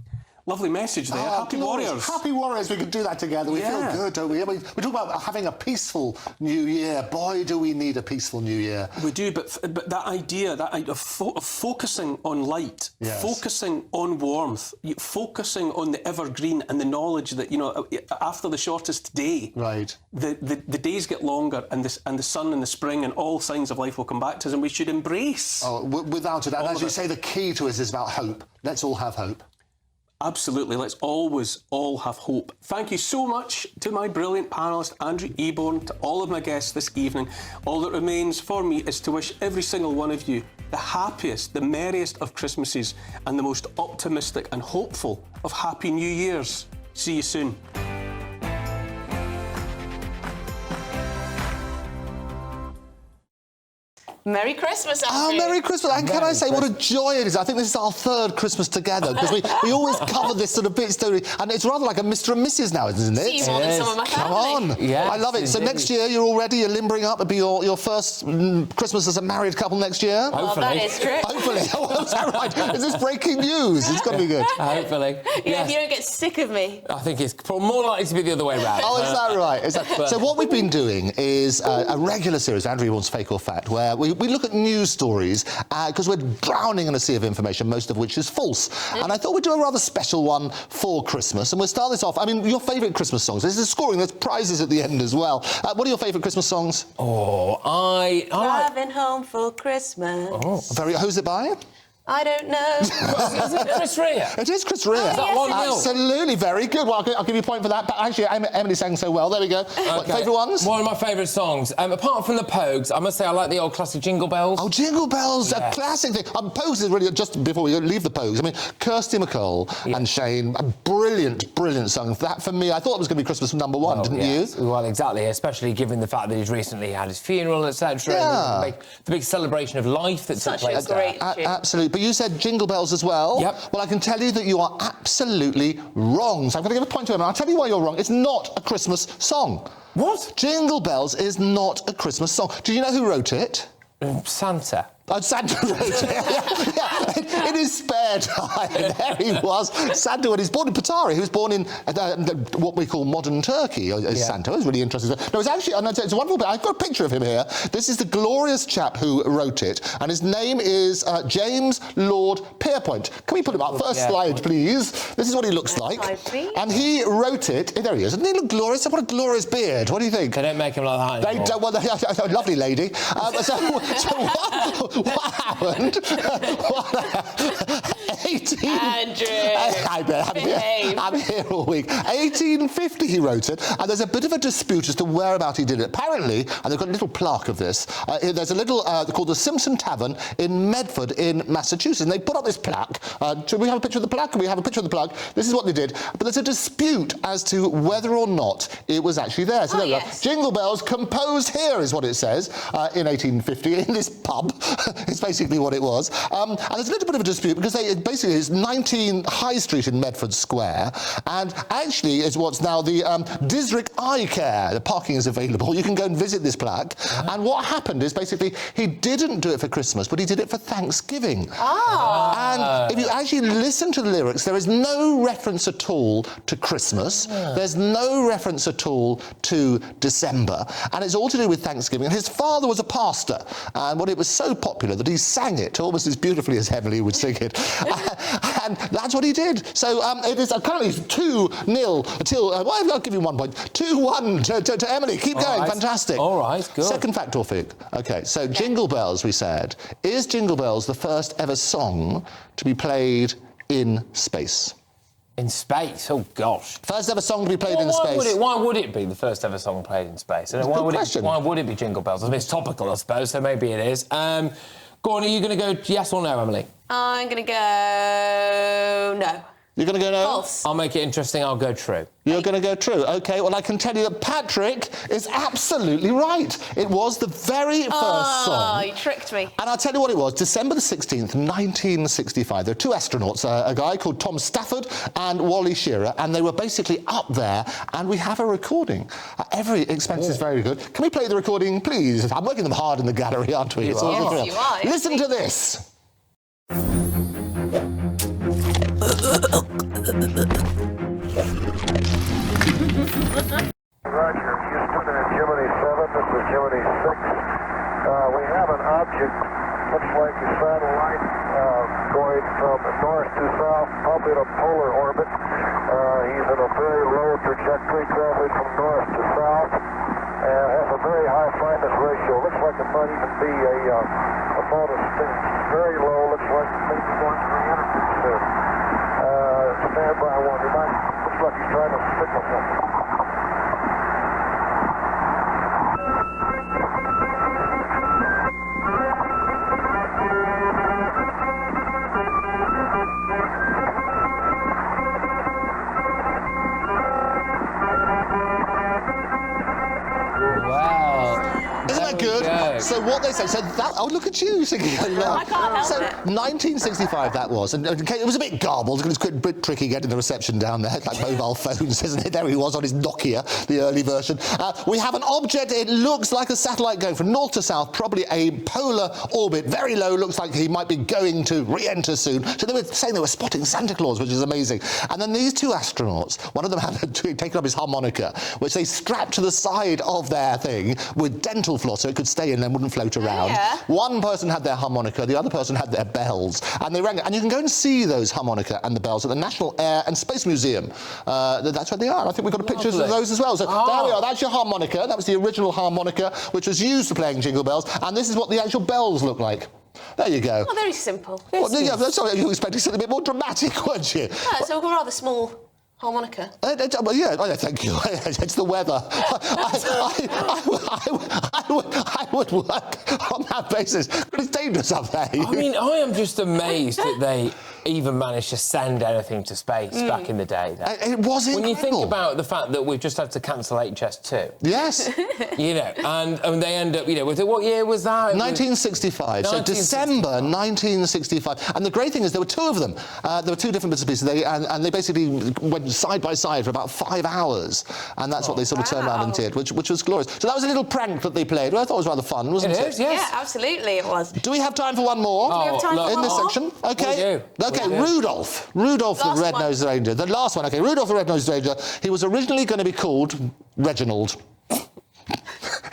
Lovely message there. Happy warriors. Happy warriors. We can do that together. We feel good, don't we? We talk about having a peaceful new year. Boy, do we need a peaceful new year. We do, but that idea of focusing on light, focusing on warmth, focusing on the evergreen and the knowledge that, you know, after the shortest day, right, the days get longer, and the sun and the spring and all signs of life will come back to us, and we should embrace. Oh, without it. And as you say, the key to it is about hope. Let's all have hope. Absolutely. Let's always all have hope. Thank you so much to my brilliant panellist, Andrew Eborn, to all of my guests this evening. All that remains for me is to wish every single one of you the happiest, the merriest of Christmases, and the most optimistic and hopeful of Happy New Years. See you soon. Merry Christmas, Andrew. Oh, Merry Christmas. And can I say what a joy it is? I think this is our third Christmas together, because we always cover this sort of bit story, and it's rather like a Mr. and Mrs. now, isn't it? See you more than some of my Come family. on. Yes, I love it. So indeed. next year, you're all ready, you're limbering up. It'll be your first Christmas as a married couple next year? Hopefully. Well, that is true. Hopefully. Oh, is that right? Is this breaking news? It's got to be good. Hopefully. Yeah, if you don't get sick of me. I think it's more likely to be the other way around. Oh, is that right? So what we've been doing is a regular series, Andrew Eborn's Fake or Fact, where we look at news stories, because we're drowning in a sea of information, most of which is false. And I thought we'd do a rather special one for Christmas. And we'll start this off. I mean, your favourite Christmas songs. This is scoring. There's prizes at the end as well. What are your favourite Christmas songs? Oh, I Driving home for Christmas. Oh, who's it by? I don't know. Is it Chris Rea? It is Chris Rea. Is that 1-0? Absolutely, very good. Well, I'll give you a point for that. But actually, Emily sang so well. There we go. Okay. Favourite ones? One of my favourite songs. Apart from the Pogues, I must say I like the old classic Jingle Bells. Oh, Jingle Bells, a classic thing. Pogues is really, just before we leave the Pogues, I mean, Kirsty MacColl and Shane, a brilliant, brilliant song. That, for me, I thought it was going to be Christmas #1, didn't you? Well, exactly, especially given the fact that he's recently had his funeral, etc. Yeah. And the big celebration of life that took place there. Absolutely. But you said Jingle Bells as well. Yep. Well, I can tell you that you are absolutely wrong. So I'm going to give a point to him. And I'll tell you why you're wrong. It's not a Christmas song. What? Jingle Bells is not a Christmas song. Do you know who wrote it? Santa. Santa wrote it. In his spare time, there he was. Santa, when he's born in Patari, he was born in what we call modern Turkey, as Santa. It was really interesting. No, it's actually, it's a wonderful bit. I've got a picture of him here. This is the glorious chap who wrote it, and his name is James Lord Pierpoint. Can we put him up? First slide, please. This is what he looks like. And he wrote it. There he is. Doesn't he look glorious? What a glorious beard. What do you think? They don't make him like that anymore. They don't. Well, lovely lady. What happened? 18... Andrew, I'm here all week. 1850 he wrote it, and there's a bit of a dispute as to whereabout he did it. Apparently, and they've got a little plaque of this, there's a little called the Simpson Tavern in Medford in Massachusetts, and they put up this plaque. Should we have a picture of the plaque? Can we have a picture of the plaque? This is what they did. But there's a dispute as to whether or not it was actually there. So there we go. Jingle Bells composed here is what it says in 1850 in this pub. It's basically what it was. And there's a little bit of a dispute because basically his 19 High Street in Medford Square, and actually is what's now the Disrick Eye Care. The parking is available. You can go and visit this plaque. And what happened is basically he didn't do it for Christmas, but he did it for Thanksgiving. And if you actually listen to the lyrics, there is no reference at all to Christmas. There's no reference at all to December, and it's all to do with Thanksgiving. And his father was a pastor, and it was so popular that he sang it almost as beautifully as Emily would sing it. And that's what he did. So it is currently 2-0 till, well, I'll give you 1 point. 2-1 to Emily. Keep going. Fantastic. All right, good. Second fact or fig. Okay, so Jingle Bells, we said. Is Jingle Bells the first ever song to be played in space? In space? Oh, gosh. First ever song to be played in space. Why would it be the first ever song played in space? Good question. Why would it be Jingle Bells? I mean, it's topical, I suppose, so maybe it is. Go on, are you going to go yes or no, Emily? I'm going to go no. You're going to go no? False. I'll make it interesting, I'll go true. You're going to go true. OK, well, I can tell you that Patrick is absolutely right. It was the very first song. Oh, you tricked me. And I'll tell you what it was. December the 16th, 1965. There were two astronauts, a guy called Tom Stafford and Wally Shearer, and they were basically up there, and we have a recording. Every expense is very good. Can we play the recording, please? I'm working them hard in the gallery, aren't we? It's all Yes, you are. Listen to this. Roger, Houston and Gemini 7, this is Gemini 6. We have an object, looks like a satellite, going from north to south, probably in a polar orbit. He's in a very low trajectory, traveling from north to south, and has a very high fineness ratio. Looks like it might even be a bonus thing. Very low, looks like maybe going 300 soon. Stand by one. Looks like he's trying to signal something. Isn't that good? So what they say, so that, oh, look at you singing along. I can't help so it. 1965 that was, and it was a bit garbled, because it's a bit tricky getting the reception down there, like mobile phones, isn't it? There he was on his Nokia, the early version. We have an object, it looks like a satellite going from north to south, probably a polar orbit, very low, looks like he might be going to re-enter soon. So they were saying they were spotting Santa Claus, which is amazing. And then these two astronauts, one of them had taken up his harmonica, which they strapped to the side of their thing with dental floss so it could stay in and wouldn't float around. Yeah. One person had their harmonica, the other person had their bells, and they rang it. And you can go and see those harmonica and the bells at the National Air and Space Museum. That's where they are. I think we've got pictures of those as well. So there we are. That's your harmonica. That was the original harmonica, which was used for playing Jingle Bells. And this is what the actual bells look like. There you go. Oh, very simple. Well, yeah, that's what you were expecting something a bit more dramatic, weren't you? Yeah, it's a rather small harmonica. Well, yeah, thank you. It's the weather. I would work on that basis, but it's dangerous up there. I mean, I am just amazed that they even managed to send anything to space back in the day. It was incredible. When you think about the fact that we've just had to cancel HS2. Yes. You know, and they end up, you know, with what year was that? 1965. So December 1965. And the great thing is there were two of them. There were two different bits and pieces. And they basically went side by side for about 5 hours. And that's what they sort of turned around and did, which was glorious. So that was a little prank that they played. Well, I thought it was rather fun, wasn't it? It is, yes. Yeah, absolutely it was. Do we have time for one more? Do we have time for in one this more? section? OK. We do. OK, We do. Rudolph the Last Red-Nosed Reindeer. The last one, OK. Rudolph the Red-Nosed Reindeer. He was originally going to be called Reginald.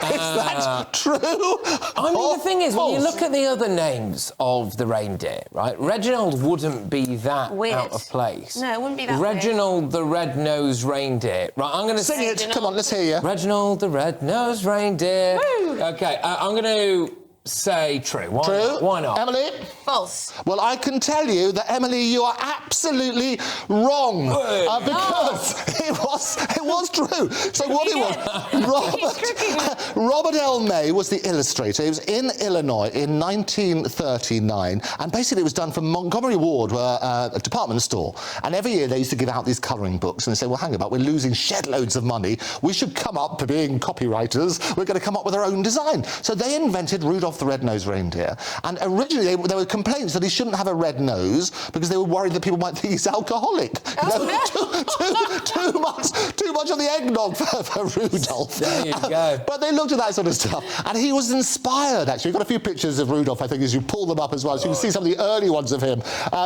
Is that true? I mean, the thing is, when you look at the other names of the reindeer, right, Reginald wouldn't be that Weird. out of place. No, it wouldn't be that Reginald the Red-Nosed Reindeer. Right, I'm going to Sing it. Come on, let's hear you. Reginald the Red-Nosed Reindeer. Woo. OK, I'm going to say true. Why True. not? Why not? Emily? False. Well, I can tell you that, Emily, you are absolutely wrong. Because it was true. So what it was, Robert L. May was the illustrator. He was in Illinois in 1939. And basically it was done from Montgomery Ward, a department store. And every year they used to give out these colouring books. And they say, well, hang about, we're losing shed loads of money. We should come up, being copywriters, we're going to come up with our own design. So they invented Rudolph Rudolph the Red-Nosed Reindeer. And originally there were complaints that he shouldn't have a red nose because they were worried that people might think he's alcoholic. Too much of the eggnog for Rudolph. There you go. But they looked at that sort of stuff, and he was inspired, actually. We've got a few pictures of Rudolph, I think, as you pull them up as well, so you can see some of the early ones of him.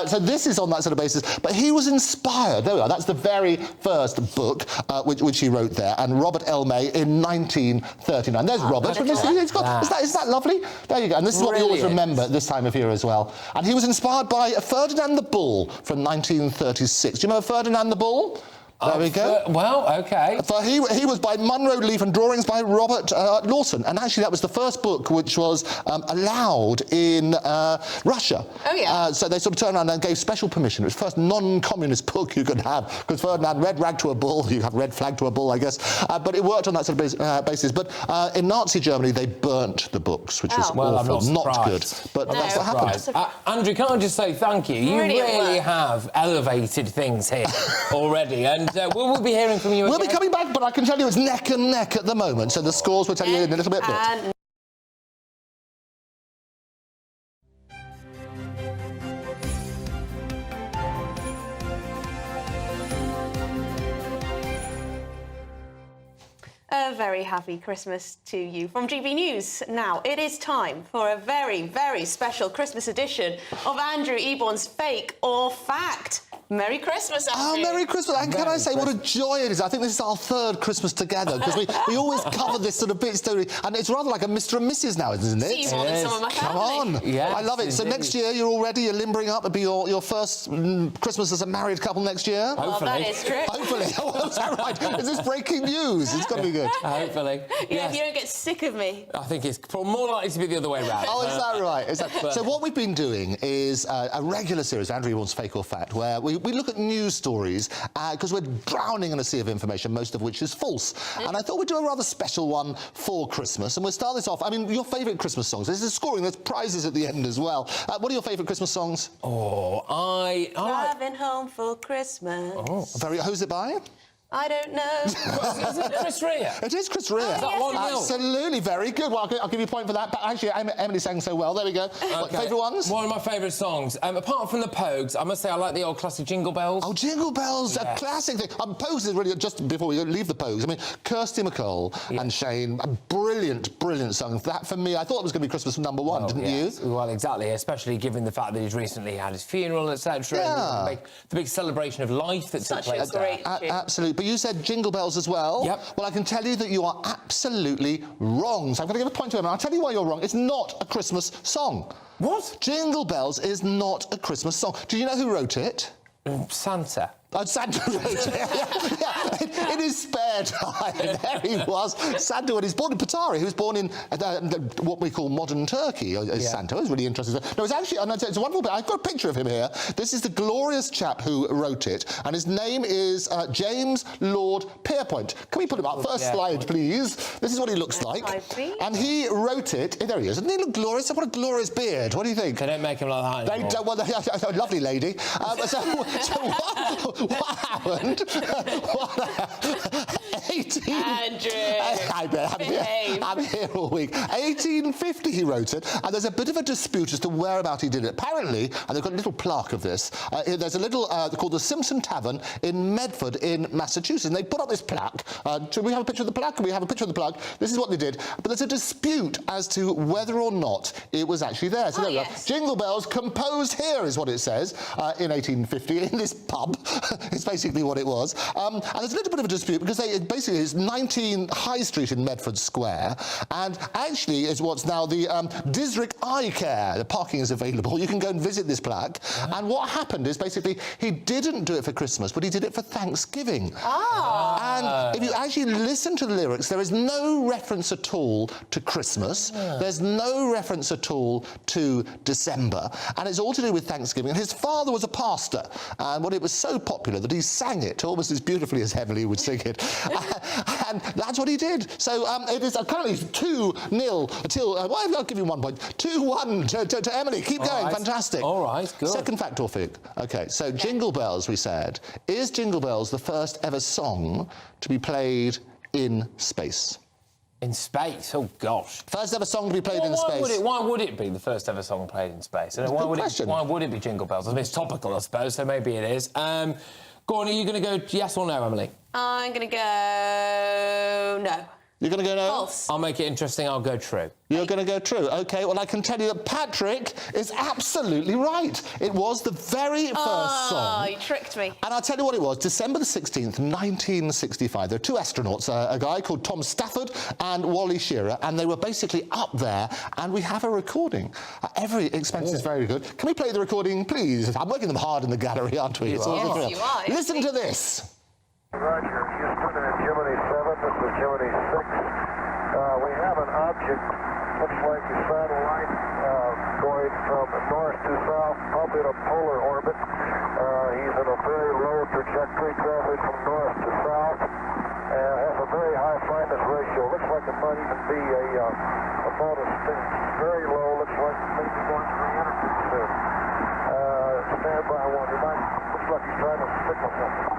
So this is on that sort of basis. But he was inspired. There we are. That's the very first book which he wrote there, and Robert L. May in 1939. There's Robert. Isn't that lovely? There you go. And this is what we always remember at this time of year as well. And he was inspired by Ferdinand the Bull from 1936. Do you remember Ferdinand the Bull? There we go. Well, OK. So he was by Munro Leaf and drawings by Robert Lawson. And actually, that was the first book which was allowed in Russia. Oh, yeah. So they sort of turned around and gave special permission. It was the first non-communist book you could have, because Ferdinand, red rag to a bull, you have red flag to a bull, I guess. But it worked on that sort of basis. But in Nazi Germany, they burnt the books, which was awful. Not good. But that's what happened. Andrew, can't I just say thank you? You really have elevated things here already. And we'll be hearing from you again. We'll be coming back, but I can tell you it's neck and neck at the moment. So the scores we'll tell you in a little bit. A very happy Christmas to you from GB News. Now, it is time for a very, very special Christmas edition of Andrew Eborn's Fake or Fact. Merry Christmas, Andrew. Oh, Merry Christmas. And can I say what a joy it is? I think this is our third Christmas together, because we always cover this sort of bit story, and it's rather like a Mr. and Mrs. now, isn't it? See you more than some of my Come family. on. Yes, I love it. So next year, you're limbering up. It'll be your first Christmas as a married couple next year. Hopefully. Oh, that is true. Hopefully. Oh, is that right? Is this breaking news? It's got to be good. Hopefully. Yeah, if you don't get sick of me. I think it's more likely to be the other way around. Oh, is that right? So what we've been doing is a regular series, Andrew Eborn's Fake or Fact, where we look at news stories, because we're drowning in a sea of information, most of which is false. And I thought we'd do a rather special one for Christmas, and we'll start this off. I mean, your favourite Christmas songs. This is scoring. There's prizes at the end as well. What are your favourite Christmas songs? Oh, I like... Driving home for Christmas. Oh, who's it by? I don't know. Is it Chris Rea? It is Chris Rea. Is that 1-0? Absolutely, very good. Well, I'll give you a point for that. But actually, Emily sang so well. There we go. Okay. Favourite ones? One of my favourite songs. Apart from the Pogues, I must say I like the old classic Jingle Bells. Oh, Jingle Bells, a classic thing. Pogues is really, just before we leave the Pogues, I mean, Kirsty MacColl and Shane, a brilliant, brilliant song. That, for me, I thought it was going to be Christmas #1, didn't you? Well, exactly, especially given the fact that he's recently had his funeral, etc. Yeah. And the big celebration of life that took place there. Absolutely. But you said Jingle Bells as well. Yep. Well, I can tell you that you are absolutely wrong. So I'm going to give a point to him, and I'll tell you why you're wrong. It's not a Christmas song. What? Jingle Bells is not a Christmas song. Do you know who wrote it? Santa. Santa wrote it. In his spare time, there he was. Santa, when he's born in Patari, he was born in what we call modern Turkey, as Santa. It was really interesting. No, it's actually, it's a wonderful bit. I've got a picture of him here. This is the glorious chap who wrote it, and his name is James Lord Pierpoint. Can we put him up? First slide, please. This is what he looks like. And he wrote it. There he is. Doesn't he look glorious? What a glorious beard. What do you think? They don't make him like that anymore. They don't. Well, lovely lady. What happened? 18... Andrew, I'm here all week. 1850 he wrote it, and there's a bit of a dispute as to whereabout he did it. Apparently, and they've got a little plaque of this, there's a little called the Simpson Tavern in Medford in Massachusetts, and they put up this plaque. Should we have a picture of the plaque? Can we have a picture of the plaque? This is what they did. But there's a dispute as to whether or not it was actually there. So there we are. Jingle Bells composed here is what it says in 1850 in this pub. It's basically what it was. And there's a little bit of a dispute because basically it's 19 High Street in Medford Square, and actually is what's now the Disrick Eye Care. The parking is available. You can go and visit this plaque. And what happened is basically he didn't do it for Christmas, but he did it for Thanksgiving. And if you actually listen to the lyrics, there is no reference at all to Christmas. There's no reference at all to December. And it's all to do with Thanksgiving. And his father was a pastor, and it was so popular that he sang it almost as beautifully as Emily would sing it. And that's what he did. So it is currently 2-0 till... I'll give you 1 point. 2-1 to Emily. Keep going. Right. Fantastic. All right, good. Second fact or fig. OK, so Jingle Bells, we said. Is Jingle Bells the first ever song to be played in space? In space? Oh, gosh. First ever song to be played in space. Why would it be the first ever song played in space? Why would it be Jingle Bells? I mean, it's topical, I suppose, so maybe it is. Go on, are you going to go yes or no, Emily? I'm going to go no. You're going to go no? False. I'll make it interesting, I'll go true. You're going to go true. OK, well, I can tell you that Patrick is absolutely right. It was the very first song. Oh, you tricked me. And I'll tell you what it was. December the 16th, 1965. There were two astronauts, a guy called Tom Stafford and Wally Shearer, and they were basically up there, and we have a recording. Every expense is very good. Can we play the recording, please? I'm working them hard in the gallery, aren't we? Yes, you are. Listen to this. Roger, Houston and Gemini 7, this is Gemini 6. We have an object, looks like a satellite, going from north to south, probably in a polar orbit. He's in a very low trajectory, traveling from north to south, and has a very high fineness ratio. Looks like it might even be about a stage. Very low, looks like maybe going to re-enter pretty soon. Stand by one. Looks like he's trying to signal something.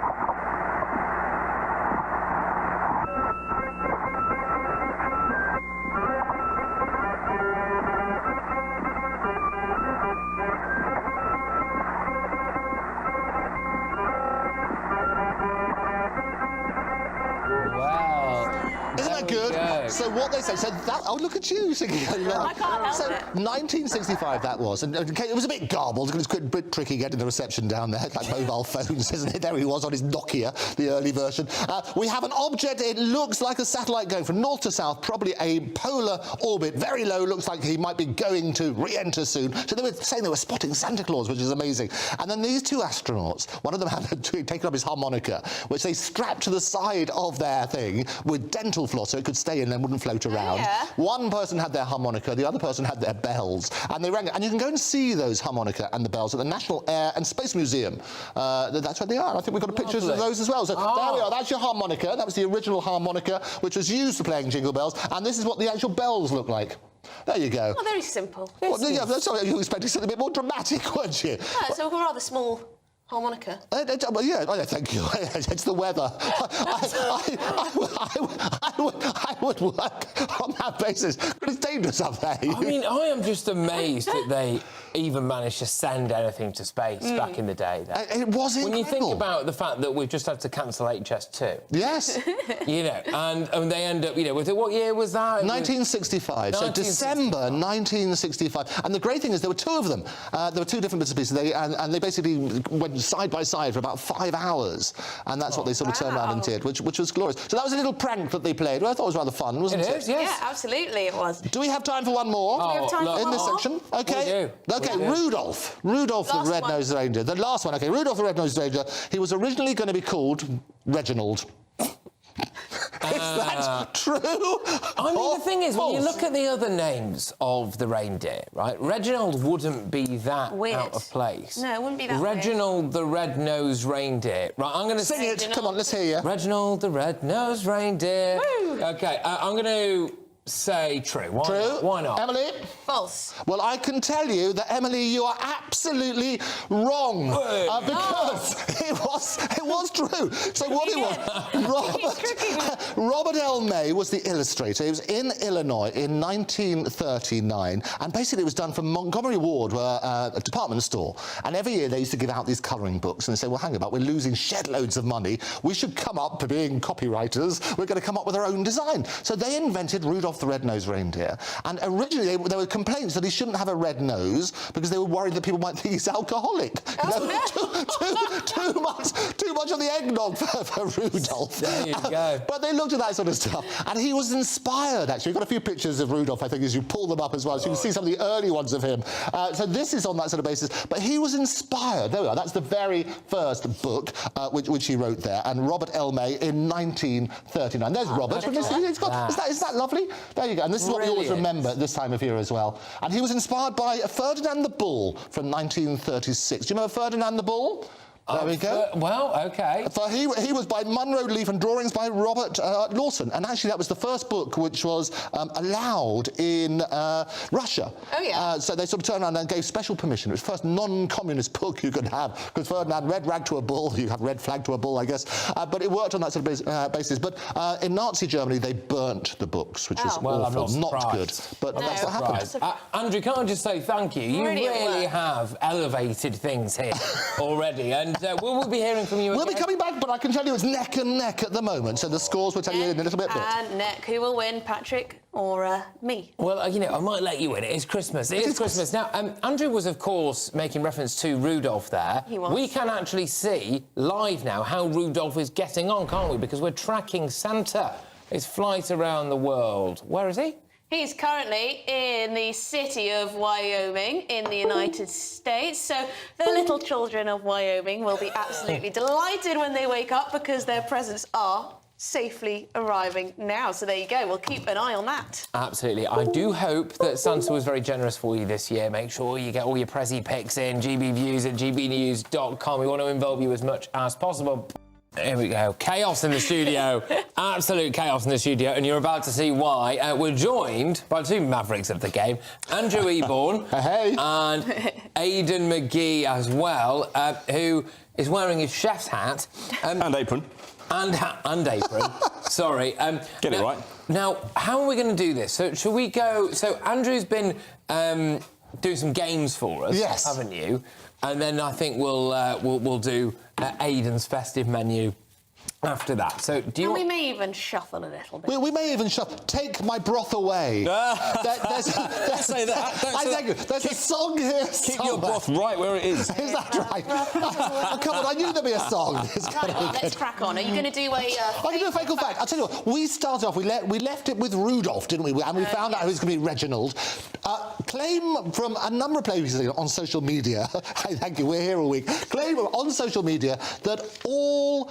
So what they say, so that, oh, look at you singing along. I can't help so it. 1965 that was, and it was a bit garbled, it was a bit tricky getting the reception down there, like mobile phones, isn't it? There he was on his Nokia, the early version. We have an object, it looks like a satellite going from north to south, probably a polar orbit, very low, looks like he might be going to re-enter soon. So they were saying they were spotting Santa Claus, which is amazing. And then these two astronauts, one of them had taken up his harmonica, which they strapped to the side of their thing with dental floss so it could stay in and wouldn't float around. Yeah. One person had their harmonica, the other person had their bells, and they rang it. And you can go and see those harmonica and the bells at the National Air and Space Museum. That's where they are. I think we've got pictures of those as well. So there we are. That's your harmonica. That was the original harmonica, which was used for playing Jingle Bells. And this is what the actual bells look like. There you go. Oh, very simple. Well, yeah, that's something you were expecting something a bit more dramatic, weren't you? Yeah, it's a rather small harmonica. Well, yeah, oh, yeah, thank you. It's the weather. I would work on that basis, but it's dangerous up there. I mean, I am just amazed that they even managed to send anything to space back in the day. It was incredible. When you think about the fact that we've just had to cancel HS2. Yes. You know, and they end up, you know, what year was that? 1965. So December 1965. And the great thing is there were two of them. There were two different bits and pieces. And they basically went side by side for about 5 hours. And that's what they sort of turned around and did, which was glorious. So that was a little prank that they played. Well, I thought it was rather fun, wasn't it? It is, yes. Yeah, absolutely it was. Do we have time for one more? Do we have time for in one this more? section? OK. We do. OK, Rudolph. Rudolph the Red-Nosed Reindeer. The last one, OK. Rudolph the Red-Nosed Reindeer. He was originally going to be called Reginald. Is that true? I mean, the thing is, when you look at the other names of the reindeer, right, Reginald wouldn't be that Weird. out of place. No, it wouldn't be that Reginald the Red-Nosed Reindeer. Right, I'm going to sing it. Come on, let's hear you. Reginald the Red-Nosed Reindeer. Woo. OK, I'm going to say true. Why not? Emily? False. Well, I can tell you that, Emily, you are absolutely wrong. Because it was true. So what it was, Robert L. May was the illustrator. He was in Illinois in 1939, and basically it was done from Montgomery Ward, a department store. And every year they used to give out these colouring books, and they say, well, hang about, we're losing shed loads of money. We should come up, being copywriters, we're going to come up with our own design. So they invented Rudolph the Red-Nosed Reindeer. And originally there were complaints that he shouldn't have a red nose because they were worried that people might think he's alcoholic. Too much of the eggnog for Rudolph. There you go. But they looked at that sort of stuff, and he was inspired, actually. We've got a few pictures of Rudolph, I think, as you pull them up as well, so you can see some of the early ones of him. So this is on that sort of basis. But he was inspired. There we are. That's the very first book which he wrote there, and Robert L. May in 1939. There's Robert. Isn't that lovely? There you go. And this is what we always remember at this time of year as well. And he was inspired by Ferdinand the Bull from 1936. Do you remember Ferdinand the Bull? There we go. Well, OK. So he was by Munro Leaf and drawings by Robert Lawson. And actually, that was the first book which was allowed in Russia. Oh, yeah. So they sort of turned around and gave special permission. It was the first non-communist book you could have, because Ferdinand red rag to a bull, you have red flag to a bull, I guess. But it worked on that sort of basis. But in Nazi Germany, they burnt the books, which was awful, not good. But that's what happened. Andrew, can't I just say thank you? You really have elevated things here already, and we'll be hearing from you again. We'll be coming back, but I can tell you it's neck and neck at the moment, so the scores we'll tell you in a little bit. And neck, who will win, Patrick or me? Well, you know, I might let you win. It is Christmas. It is Christmas. Now, Andrew was, of course, making reference to Rudolph there. He was. We can actually see live now how Rudolph is getting on, can't we? Because we're tracking Santa, his flight around the world. Where is he? He's currently in the city of Wyoming in the United States. So the little children of Wyoming will be absolutely delighted when they wake up because their presents are safely arriving now. So there you go. We'll keep an eye on that. Absolutely. I do hope that Santa was very generous for you this year. Make sure you get all your Prezi pics in, gbviews at gbnews.com. We want to involve you as much as possible. Here we go. Chaos in the studio. Absolute chaos in the studio, and you're about to see why. We're joined by two mavericks of the game, Andrew Eborn and Aidan McGee as well, who is wearing his chef's hat. And apron. And apron. Sorry. Get it right. Now, how are we going to do this? So, shall we go... So, Andrew's been doing some games for us, haven't you? And then I think we'll do Aidan's festive menu after that. So do you? And we may even shuffle a little bit. We may even shuffle. Take my broth away. There's say that. There's a song here. Keep your broth right where it is. Is that right? Oh, come on, I knew there'd be a song. Right, let's crack on. Are you going to do a? I'm going to do a fake or fact. I'll tell you what. We started off. We left it with Rudolph, didn't we? And we found out who's going to be Reginald. Claim from a number of places on social media. Thank you. We're here all week. Claim on social media that all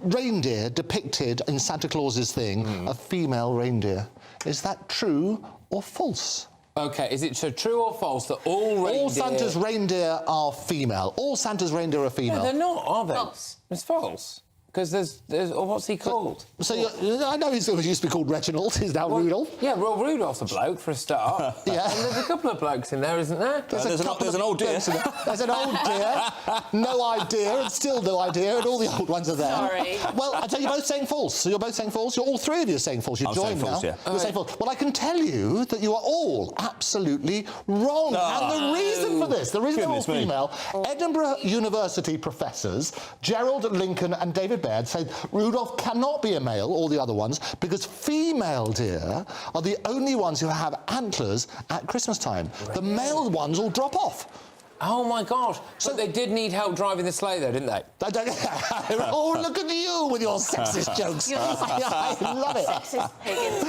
reindeer depicted in Santa Claus's thing are female reindeer. Is that true or false? OK, is it true or false that all Santa's reindeer are female? All Santa's reindeer are female? No, they're not, are they? False. It's false. Because there's what's he called? So I know he's used to be called Reginald. He's now Rudolph. Yeah, well, Rudolph's a bloke for a start. Yeah. And there's a couple of blokes in there, isn't there? There's an old deer. There's an old deer, no idea, and still no idea, and all the old ones are there. Sorry. Well, I tell you, you're both saying false. So you're both saying false. You're all three of you are saying false. You're joined now. Yeah. You're saying false. Well, I can tell you that you are all absolutely wrong. And the reason for this, the reason they're all female, Edinburgh University professors Gerald Lincoln and David Baird say Rudolph cannot be a male, all the other ones, because female deer are the only ones who have antlers at Christmas time. Right. The male ones all drop off. Oh, my gosh. So they did need help driving the sleigh, though, didn't they? Oh, look at you with your sexist jokes. I love it. Sexist pagans.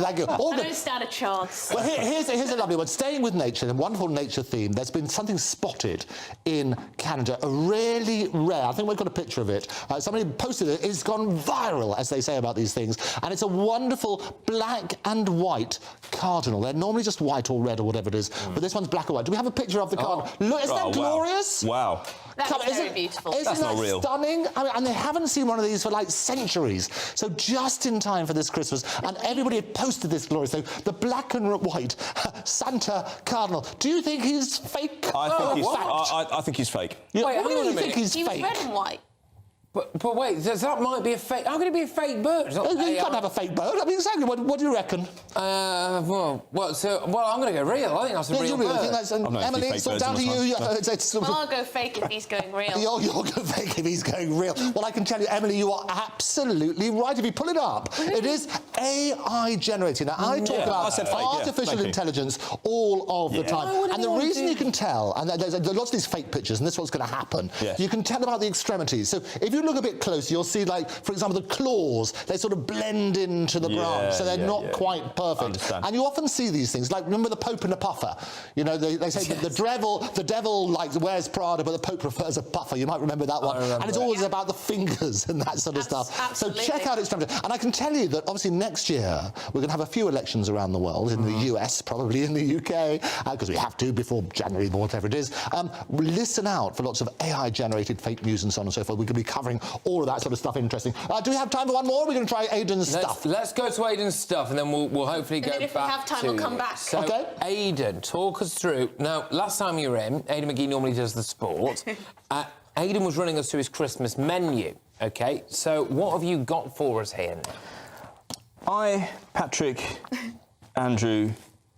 Thank you. I don't stand a chance. Well, here's a lovely one. Staying with nature, the wonderful nature theme, there's been something spotted in Canada, a really rare, I think we've got a picture of it. Somebody posted it. It's gone viral, as they say about these things. And it's a wonderful black and white cardinal. They're normally just white or red or whatever it is, but this one's black and white. Do we have a picture of the cardinal? Look, isn't that glorious? Wow. That's very beautiful. Isn't that not real. Stunning? I mean, and they haven't seen one of these for like centuries. So just in time for this Christmas, and everybody had posted this glory. So the black and white Santa Cardinal. Do you think he's fake? I think he's fake. Wait, what do you think he's He was fake? red and white. But wait, that might be a fake... How can it be a fake bird? You can't have a fake bird. I mean, exactly. What do you reckon? I'm going to go real. I think that's a real bird. I think that's... Emily, it's all down to you. Well, I'll go fake if he's going real. You'll go fake if he's going real. Well, I can tell you, Emily, you are absolutely right. If you pull it up, it is AI generated. Now, I talk about artificial intelligence all of the time. And the reason you can tell, and there's lots of these fake pictures, and this is what's going to happen, you can tell about the extremities. So if you you look a bit closer, you'll see, like, for example, the claws, they sort of blend into the ground, so they're not quite perfect. And you often see these things, like, remember the Pope and the puffer? You know, they say that the devil like wears Prada, but the Pope prefers a puffer. You might remember that one. And it's always about the fingers and that sort of stuff. Absolutely. So check out Extremity. And I can tell you that, obviously, next year, we're going to have a few elections around the world, in the US, probably in the UK, because we have to before January, whatever it is. Listen out for lots of AI-generated fake news and so on and so forth. We're going to be covering all of that sort of stuff interesting. Do we have time for one more? We're going to try Aidan's stuff. Let's go to Aidan's stuff, and then we'll hopefully go back. And then if we have time, we'll come back. So, Aidan, talk us through. Now, last time you were in, Aidan McGee normally does the sport. Aidan was running us through his Christmas menu. OK, so what have you got for us here now? I, Patrick, Andrew,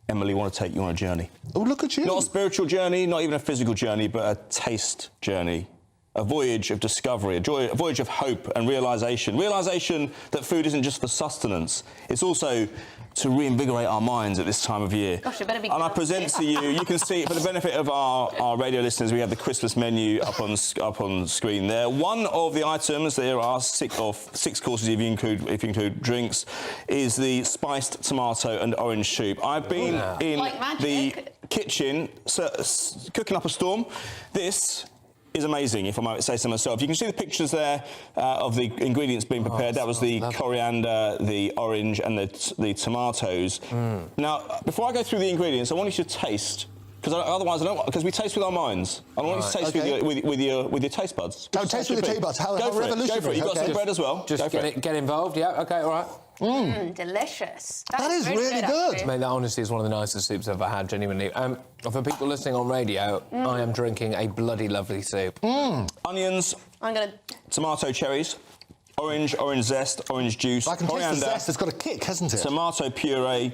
Emily, want to take you on a journey. Oh, look at you. Not a spiritual journey, not even a physical journey, but a taste journey. A voyage of discovery, a voyage of hope and realisation. Realisation that food isn't just for sustenance, it's also to reinvigorate our minds at this time of year. Gosh, you better be and I present to you can see, for the benefit of our radio listeners, we have the Christmas menu up on screen there. One of the items, there are six courses if you include drinks, is the spiced tomato and orange soup. I've been in the kitchen cooking up a storm. This is amazing, if I might say so myself. You can see the pictures there of the ingredients being prepared. That was the coriander, the orange, and the tomatoes. Now, before I go through the ingredients, I want you to taste, because otherwise I don't. Because we taste with our minds. I want you to taste with your taste buds. Don't taste with your taste buds. How revolutionary! Go for it. You've got some bread as well. Just get involved. Yeah. Okay. All right. Delicious. That is really good. Mate, that honestly is one of the nicest soups I've ever had, genuinely. For people listening on radio, I am drinking a bloody lovely soup. Onions, tomato cherries, orange zest, orange juice, I can coriander. taste the zest. It's got a kick, hasn't it? Tomato puree.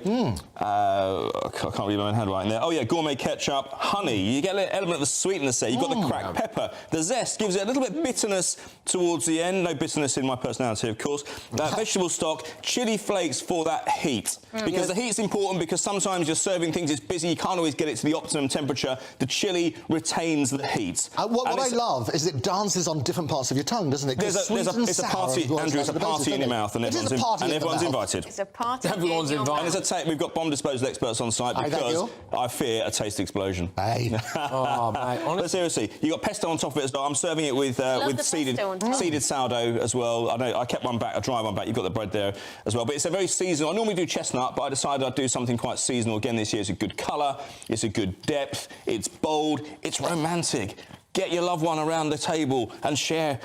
I can't read my own handwriting there. Oh yeah, gourmet ketchup, honey. You get an element of the sweetness there. You've got the cracked pepper. The zest gives it a little bit of bitterness towards the end. No bitterness in my personality, of course. Vegetable stock, chili flakes for that heat. Because the heat's important, because sometimes you're serving things, it's busy, you can't always get it to the optimum temperature. The chili retains the heat. What I love is it dances on different parts of your tongue, doesn't it? It's a party, Andrew, it's a party in your mouth, and everyone's invited. It's a party. Everyone's invited. And we've got bomb disposal experts on site because I fear a taste explosion. Hey. Oh, mate. But seriously, you got pesto on top of it as well. I'm serving it with seeded sourdough as well. I know I kept one back, a dry one back. You've got the bread there as well. But it's a very seasonal. I normally do chestnut, but I decided I'd do something quite seasonal again this year. It's a good colour, it's a good depth, it's bold, it's romantic. Get your loved one around the table and share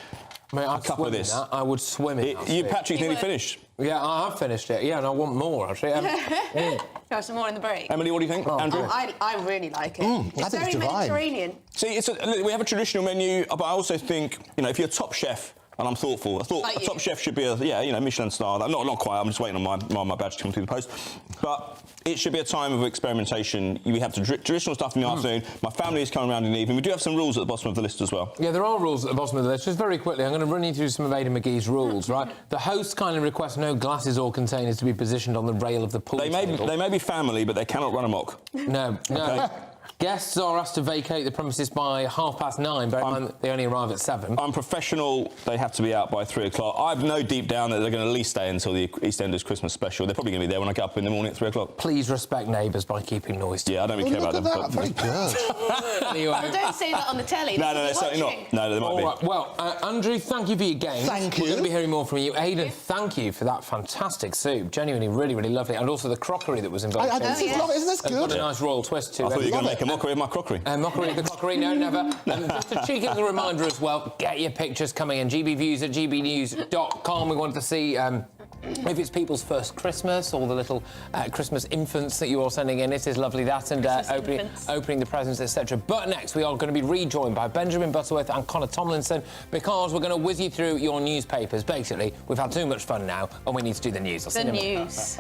a cup of this. I would swim in that. You, Patrick's nearly finished. Yeah, I have finished it. Yeah, and I want more, actually. Have some more in the break. Emily, what do you think? Andrew? I really like it. It's very Mediterranean. See, we have a traditional menu, but I also think, if you're a top chef, and I'm thoughtful. I thought a top chef should be Michelin star. Not quite. I'm just waiting on my badge to come through the post. But it should be a time of experimentation. We have traditional stuff in the afternoon. My family is coming around in the evening. We do have some rules at the bottom of the list as well. Yeah, there are rules at the bottom of the list. Just very quickly, I'm going to run you through some of Aidan McGee's rules, right? The host kindly requests no glasses or containers to be positioned on the rail of the pool table. They may be family, but they cannot run amok. No. Okay. Guests are asked to vacate the premises by 9:30. Bear in mind they only arrive at 7. I'm professional. They have to be out by 3 o'clock. I know deep down that they're going to at least stay until the EastEnders Christmas special. They're probably going to be there when I get up in the morning at 3 o'clock. Please respect neighbours by keeping noise. Yeah, I don't really care about them. That. Very good. Anyway. Don't say that on the telly. No, certainly not. No, they might be. Right. Well, Andrew, thank you for your game. Thank you. We're going to be hearing more from you. Aidan, thank you for that fantastic soup. Genuinely, really, really lovely. And also the crockery that was involved. Isn't this good? Got a nice royal twist to it. I thought you were going to make a mockery of my crockery. Mockery of the crockery, no, never. Just a cheeky little reminder as well, get your pictures coming in. gbviews@gbnews.com. We wanted to see if it's people's first Christmas or the little Christmas infants that you're all sending in. It is lovely, that, and opening the presents, etc. But next, we are going to be rejoined by Benjamin Butterworth and Connor Tomlinson, because we're going to whiz you through your newspapers. Basically, we've had too much fun now, and we need to do the news. The news.